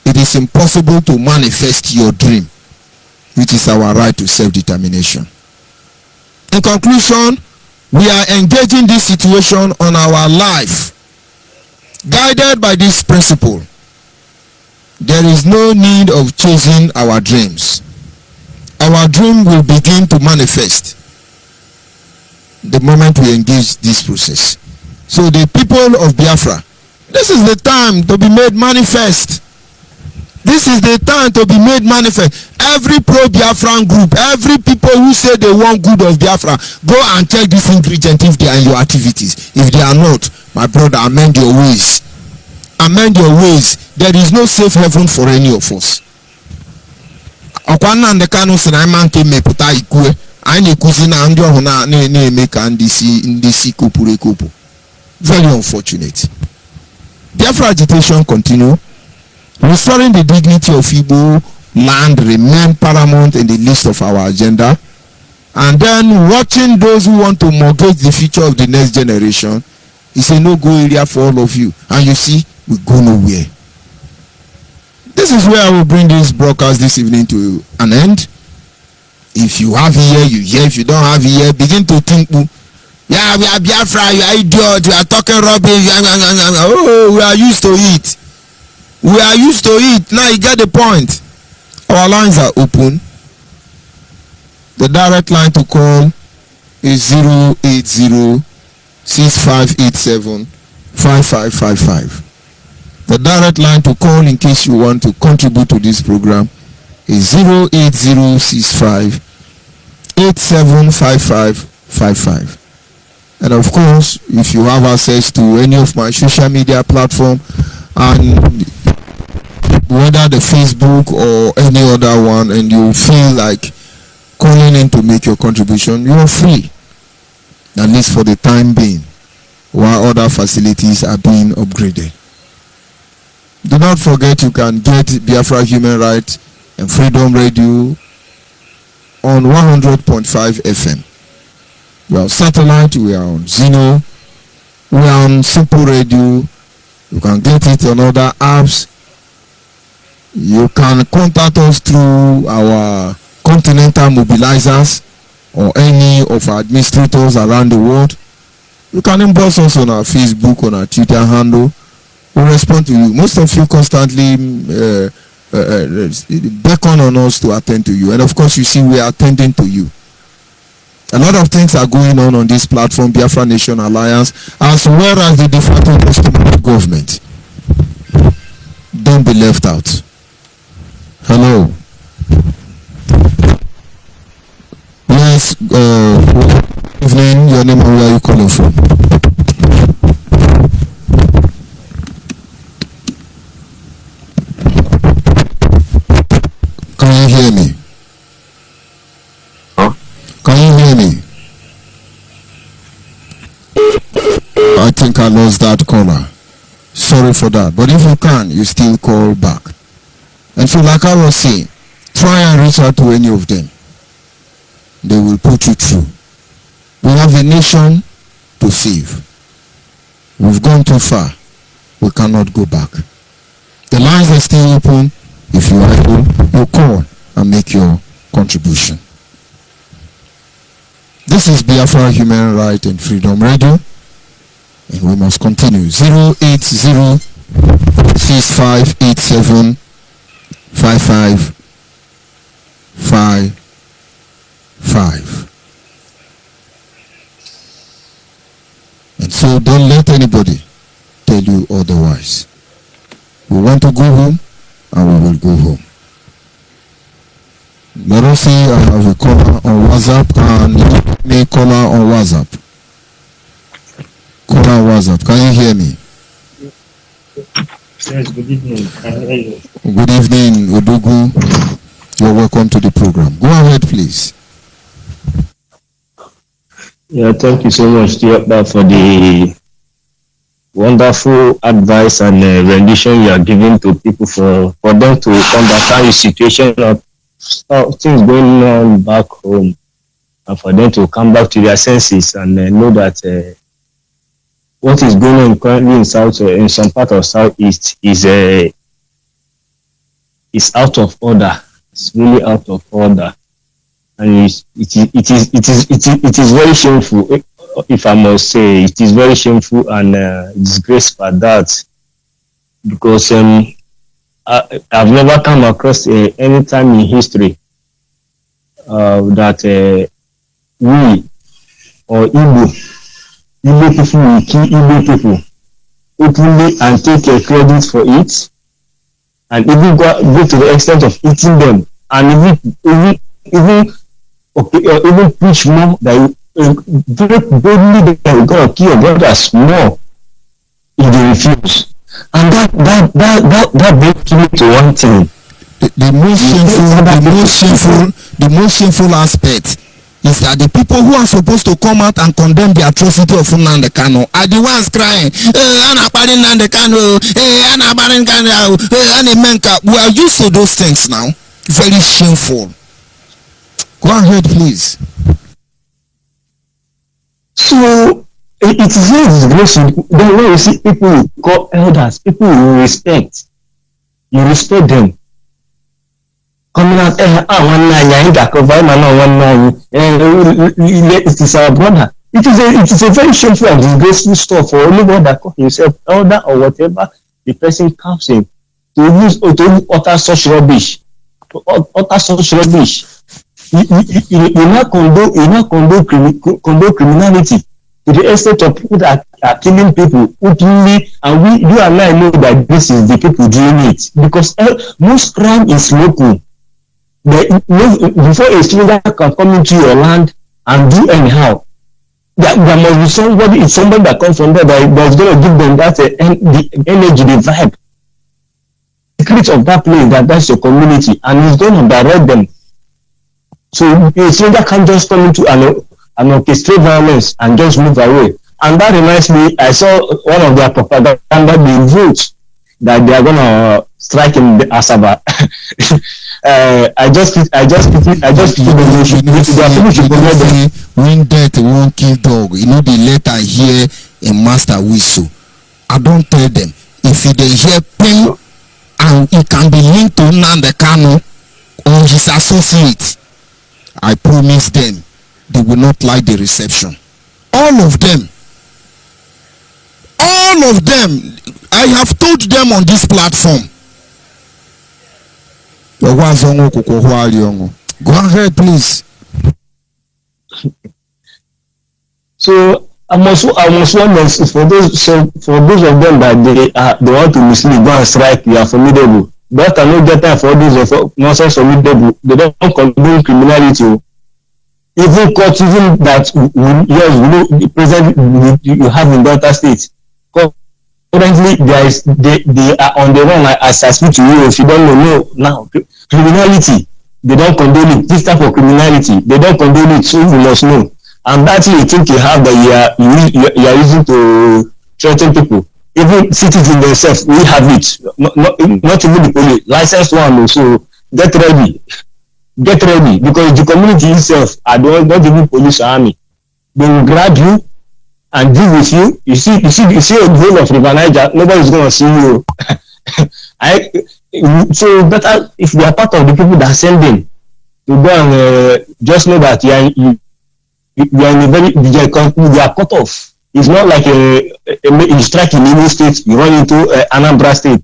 it is impossible to manifest your dream, which is our right to self-determination. In conclusion, we are engaging this situation on our life, guided by this principle. There is no need of chasing our dreams. Our dream will begin to manifest the moment we engage this process. So the people of Biafra, this is the time to be made manifest. This is the time to be made manifest. Every pro-Biafran group, every people who say they want good of Biafra, go and check this ingredient if they are in your activities. If they are not, my brother, amend your ways. Amend your ways. There is no safe heaven for any of us. Nnamdi Kanu si na man ke mepụta ikue anyị na-ekuzi na ndị ọhụrụ na-eme ka ndị si kopuru ekopu. Very unfortunate. Biafra agitation continue. Restoring the dignity of Igbo land remain paramount in the list of our agenda. And then watching those who want to mortgage the future of the next generation is a no-go area for all of you. And you see, we go nowhere. This is where I will bring this broadcast this evening to an end. If you have ear, you hear. If you don't have ear, begin to think. Yeah, we are Biafra, you are idiot, we are talking rubbish. Oh, we are used to it. We are used to it. Now you get the point. Our lines are open. The direct line to call is 080-6587-5555. The direct line to call in case you want to contribute to this program is 080-65-875555. And of course, if you have access to any of my social media platform, and whether the Facebook or any other one, and you feel like calling in to make your contribution, you are free, at least for the time being, while other facilities are being upgraded. Do not forget you can get Biafra Human Rights and Freedom Radio on 100.5 FM. We are on satellite, we are on Zeno, we are on Simple Radio. You can get it on other apps. You can contact us through our continental mobilizers or any of our administrators around the world. You can inbox us on our Facebook, on our Twitter handle. We'll respond to you. Most of you constantly beckon on us to attend to you. And of course, you see, we are attending to you. A lot of things are going on this platform, Biafra Nation Alliance, as well as the de facto customary government. Don't be left out. Hello. Yes, good evening. Your name and where are you calling from? Can you hear me? Huh? Can you hear me? I think I lost that caller. Sorry for that. But if you can, you still call back. And so like I was saying, try and reach out to any of them. They will put you through. We have a nation to save. We've gone too far. We cannot go back. The lines are still open. If you are able, you call and make your contribution. This is Biafra Human Right and Freedom Radio, and we must continue. 080-6587-5555. And so don't let anybody tell you otherwise. We want to go home, and we will go home. Let us see, I have a caller on WhatsApp, and me caller on WhatsApp. Caller on WhatsApp, can you hear me? Yes, good evening. I hear you. Good evening, Odugu. You're welcome to the program. Go ahead, please. Yeah, thank you so much, Diokba, for the wonderful advice and rendition you are giving to people for them to understand the situation of things going on back home, and for them to come back to their senses and know that what is going on currently in some part of Southeast is out of order. It's really out of order, and it is very shameful. If I must say, it is very shameful and disgraceful that, because I've never come across any time in history that we or Igbo people will kill Igbo people openly and take credit for it, and even go to the extent of eating them, and even preach more that very boldly that we're gonna kill your brothers more if they refuse. And that brings me to one thing. The most shameful aspect is that the people who are supposed to come out and condemn the atrocity of Nnamdi Kanu are the ones crying, we are used to those things now. Very shameful. Go ahead, please. So it is very disgraceful. Then when you see people you call elders, people you respect them. Coming out, it is our brother. It is a very shameful and disgraceful stuff for anyone that calls himself elder or whatever the person comes in to utter such rubbish. You not condone criminality to the extent of people that are killing people openly, and you and I know that this is the people doing it, because most crime is local. Before a stranger can come into your land and do anyhow, there must be somebody that comes from there that's going to give them that the energy, the vibe, the secret of that place, that's your community, and he's going to direct them. So a stranger can't just come into an orchestrate violence and just move away. And that reminds me, I saw one of their propaganda, they vote that they are going to strike in the Asaba. I just put the motion. When death won't kill dog, the letter here in Master Whistle. I don't tell them. If they hear pain and it can be linked to Nnamdi Kanu or his associates, I promise them they will not like the reception. All of them. I have told them on this platform. Go ahead, please. So I must warn them for those of them that they want to mislead, go and strike. You are formidable. But I no get time for all those of nonsense formidable. They don't condone criminality. Even court, even that yes, the president you have in Delta State. Currently, they are on the run. As I speak to you, if you don't know now, criminality, they don't condone it. This type of criminality, they don't condone it. So you must know. And that's you think you have that you are using to threaten people. Even citizens themselves, we have it. Not even the police. Licensed one. So get ready. Get ready. Because the community itself, not even police or army. They will grab you and deal with you. You see a whole of River Niger, nobody's going to see you. So better if they are part of the people that send them to go and just know that you are in a very, you are cut off. It's not like you strike in Imo State, you run into Anambra State.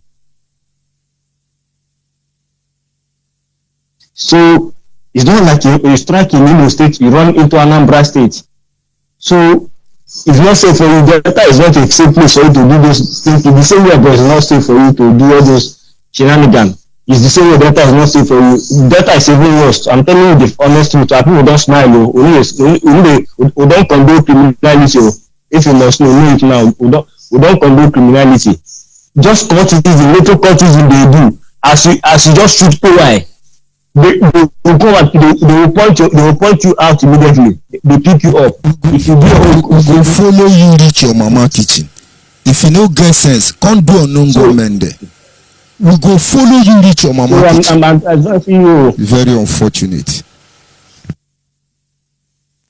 So it's not like you strike in Imo State, you run into Anambra State. So it's not safe for you. Delta is not a safe place for you to do those things. The same way it's not safe for you to do all those shenanigans. It's the same way Delta is not safe for you. Delta is even worse. I'm telling you the honest truth. People don't smile. We don't condone criminality. If you must know it now, we don't condone criminality. Just courtism, little courtism they do. As you just shoot PY, they will point you out immediately. They pick you up. If you go follow you reach your mama kitchen. If you no get sense, can't do unknown government there. We go follow you reach your mama kitchen. I'm advising you. Very unfortunate.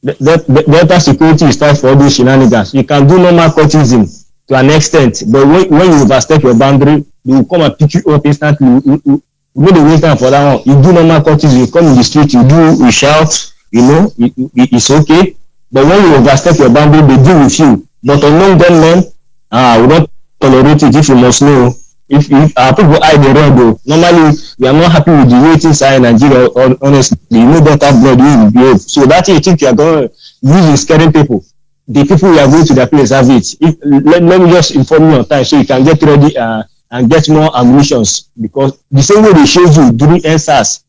Delta security is time for all those shenanigans. You can do normal courtism to an extent, but when you overstep your boundary, they will come and pick you up instantly. You know the waste time for that one. You do normal courtism, you come in the street, you shout, it's okay. But when you overstep your boundary, they deal with you. But among them men, we don't tolerate it. If you must know, if our people hide the road, though, normally we are not happy with the way things are in Nigeria. Honestly, you know that blood will behave. So that you think you are going to use in scaring people. The people you are going to their place have it. Let me just inform you on time so you can get ready and get more ammunitions, because the same way they showed you during NSAS.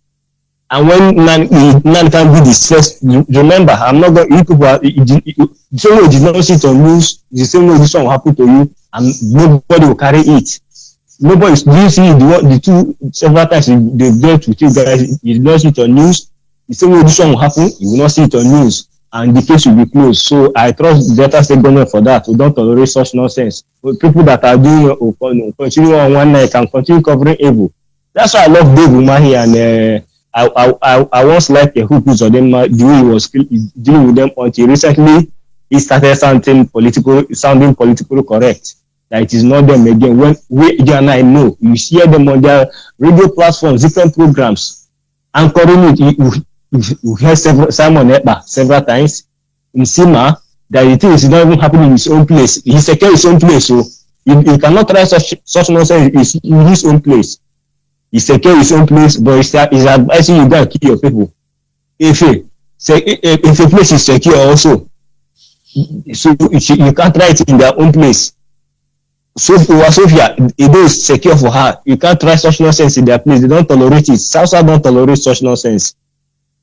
And when man can be discussed, remember, I'm not going. You people the same way you did not see it on news. The same way this one will happen to you, and nobody will carry it. Nobody. Do you see the two several times they've dealt with you guys? You did not see it on news. The same way this one will happen, you will not see it on news, and the case will be closed. So I trust the Delta State government for that. We don't tolerate such nonsense. But people that are doing continue on one night and continue covering evil. That's why I love Dave Umahi, and I once liked a hoop on them the way he was dealing with them until recently he started sounding politically correct. That it is not them again. When you and I know, you hear them on their radio platforms, different programs, anchoring it. You hear Simon Ekpa several times in Sima that the thing is not even happening in his own place. He secured his own place, so you cannot try such nonsense in his own place. He secured his own place, but he's advising you go and kill your people. If a place is secure also, so you can't try it in their own place. So Sophia, it is secure for her. You can't try such nonsense in their place. They don't tolerate it. Southside don't tolerate such nonsense.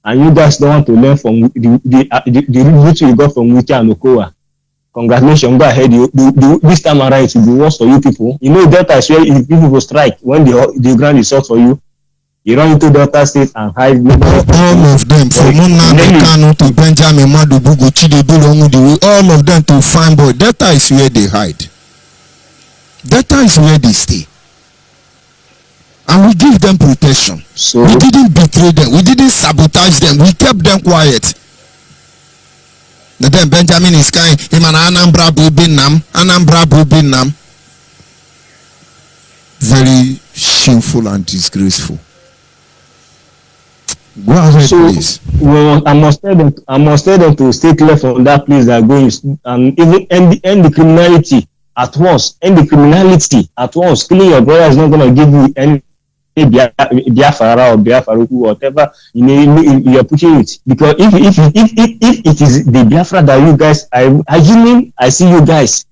And you guys don't want to learn from the route you got from Wiki and Okowa. Congratulations, go ahead. This time around it will be worse for you people. You know Delta is where if people will strike when the ground is soft for you. You run into Delta State and hide. All of them, from Nnamdi Kanu to Benjamin Madubugu, Chidebulu, all of them to find boy. Delta is where they hide. Delta is where they stay. And we give them protection. So we didn't betray them. We didn't sabotage them. We kept them quiet. And then Benjamin is kind. Him and Anambra Bubinam. Very shameful and disgraceful. Go ahead, please. Well, I must tell them to stay clear from that place they are going, and even end the criminality at once. End the criminality at once. Killing your brother is not going to give you anything Biafra or Biafra, whatever you're putting it. Because if it is the Biafra that you guys, I see you guys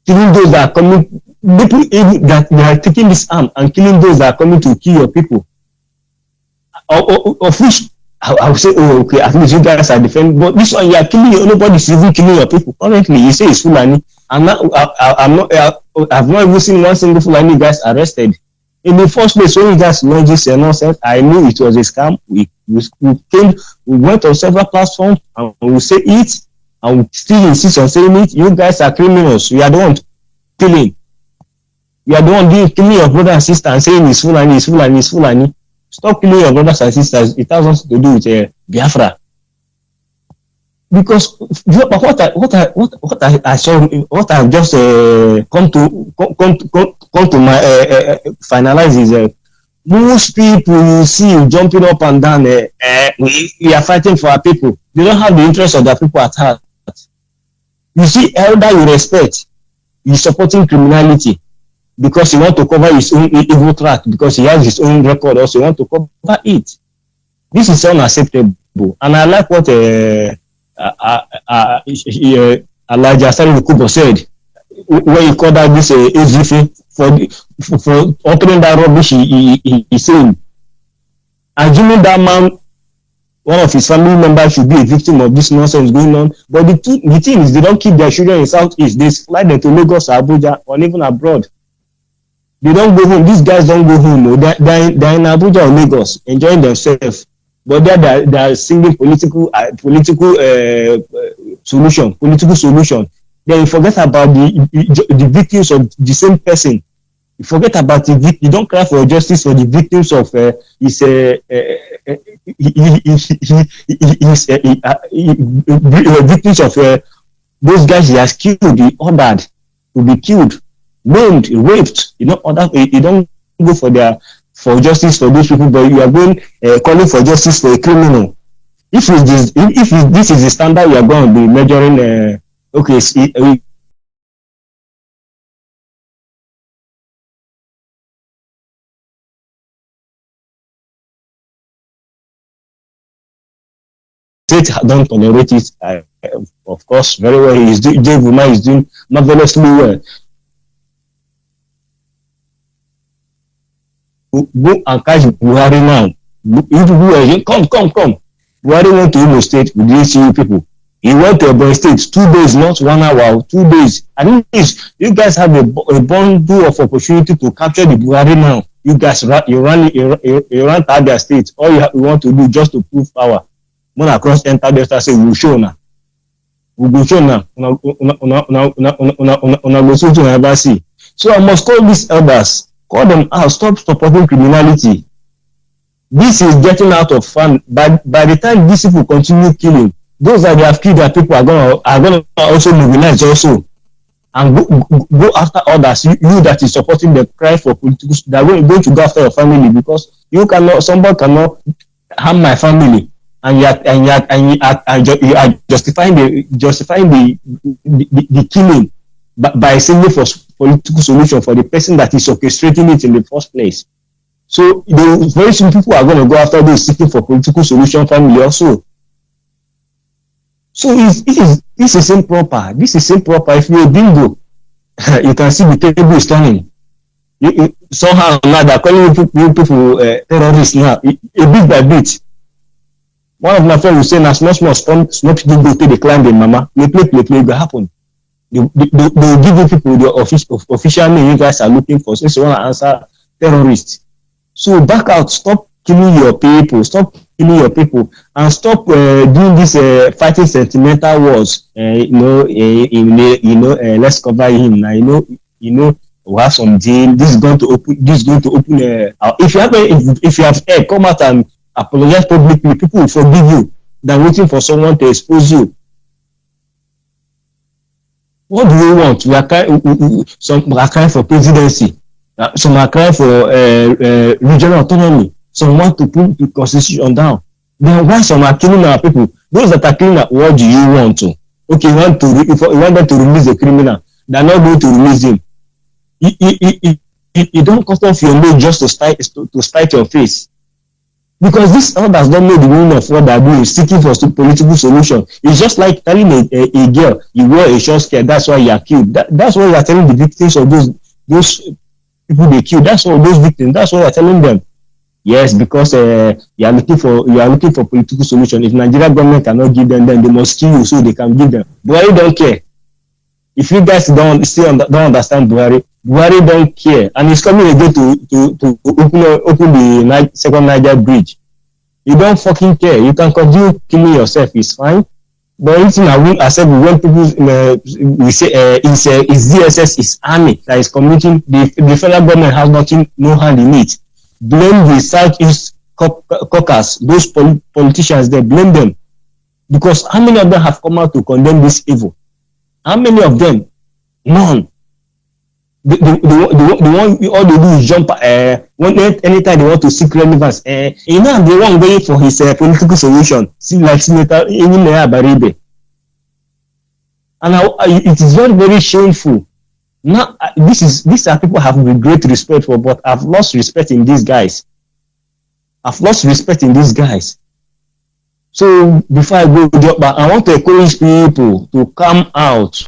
killing those that are coming, people that they are taking this arm and killing those that are coming to kill your people. Of which I will say, oh, okay, at least you guys are defending. But this one, you are killing nobody is even killing your people. Currently, you say it's Fulani. I've not even seen one single Fulani guys arrested. In the first place, when you guys launched this nonsense, I knew it was a scam. We went on several platforms and we say it, and we still insist on saying it. You guys are criminals. You are the one killing. You are the one killing your brother and sister and saying it's Fulani, it's Fulani, it's Fulani. Stop killing your brothers and sisters. It has nothing to do with Biafra. Because what I saw, what I've just come to my finalize is most people you see jumping up and down. We are fighting for our people. They don't have the interest of their people at heart. You see, elder you respect, he's supporting criminality because he want to cover his own evil track, because he has his own record. Also, he want to cover it. This is unacceptable, and I like what Elijah Kubo said when he called out this Ezifi for opening that rubbish he saying, assuming that man, one of his family members, should be a victim of this nonsense going on. But the thing is, they don't keep their children in Southeast. They fly them to Lagos or Abuja or even abroad. They don't go home. These guys don't go home. No. They're in Abuja or Lagos enjoying themselves. But they are singing political solution. Then you forget about the victims of the same person. You forget about the victim. You don't cry for justice for the victims of victims of those guys he has killed, he ordered to be killed, maimed, raped. You don't go for justice for those people, but you are going calling for justice for a criminal. If this is the standard you are going to be measuring, state don't tolerate it. Of course, very well. Jay Vuma is doing marvelously well. Go and catch Buhari now. Come. Buhari went to Imo State with these people. He went to Ebonyi State 2 days, not 1 hour, 2 days. And you guys have a bundle of opportunity to capture the Buhari now. You guys you ran out their state. All you want to do just to prove power. When across enter there, say we'll show now. So I must call these elders. Call them out. Stop supporting criminality. This is getting out of hand. By the time these people continue killing, those that they have killed their people are gonna also mobilize also and go after others. You that is supporting the cry for political, they are going to go after your family, because somebody cannot harm my family, and you are justifying the killing by singing for political solution for the person that is orchestrating it in the first place. So the very few people are going to go after those seeking for political solution family also. So this is improper. This is improper. If you're a bingo, you can see the table is turning. Somehow now they're calling people terrorists now, a bit by bit. One of my friends was saying, as small people go to the climb the mama, play, it will happen. They will give you people the official name you guys are looking for, since you want to answer terrorists. So back out, stop killing your people, and stop doing this fighting sentimental wars. Let's cover him now. We have some deal. This is going to open. If you have come out and apologize publicly, people will forgive you than waiting for someone to expose you. What do you want? Some are crying for presidency. Some are crying for regional autonomy. Some want to put the constitution down. Then why some are killing our people? Those that are killing, what do you want to? Okay, you want them to release the criminal. They're not going to release him. you don't cut off your nose just to spite your face. Because these others don't know the meaning of what they're doing, seeking for political solution. It's just like telling a girl, you wear a short skirt, that's why you are killed. That's what you are telling the victims of those people they killed. That's all those victims. That's what you are telling them. Yes, because you are looking for political solution. If Nigeria government cannot give them, then they must kill you so they can give them. Buhari don't care. If you guys don't understand Buhari don't care, and he's coming again to open the second Niger bridge. You don't fucking care. You can continue killing yourself. It's fine. But anything I will accept when people we say it's DSS, it's army that is committing. The federal government has no hand in it. Blame the Southeast caucus, those politicians. They blame them, because how many of them have come out to condemn this evil? How many of them? None. The one all they do is jump. Anytime they want to seek relevance, you know, the one going for his political solution, like Senator Baribe. And it is very, very shameful. Now, these are people I have great respect for, but I've lost respect in these guys. So before I go, I want to encourage people to come out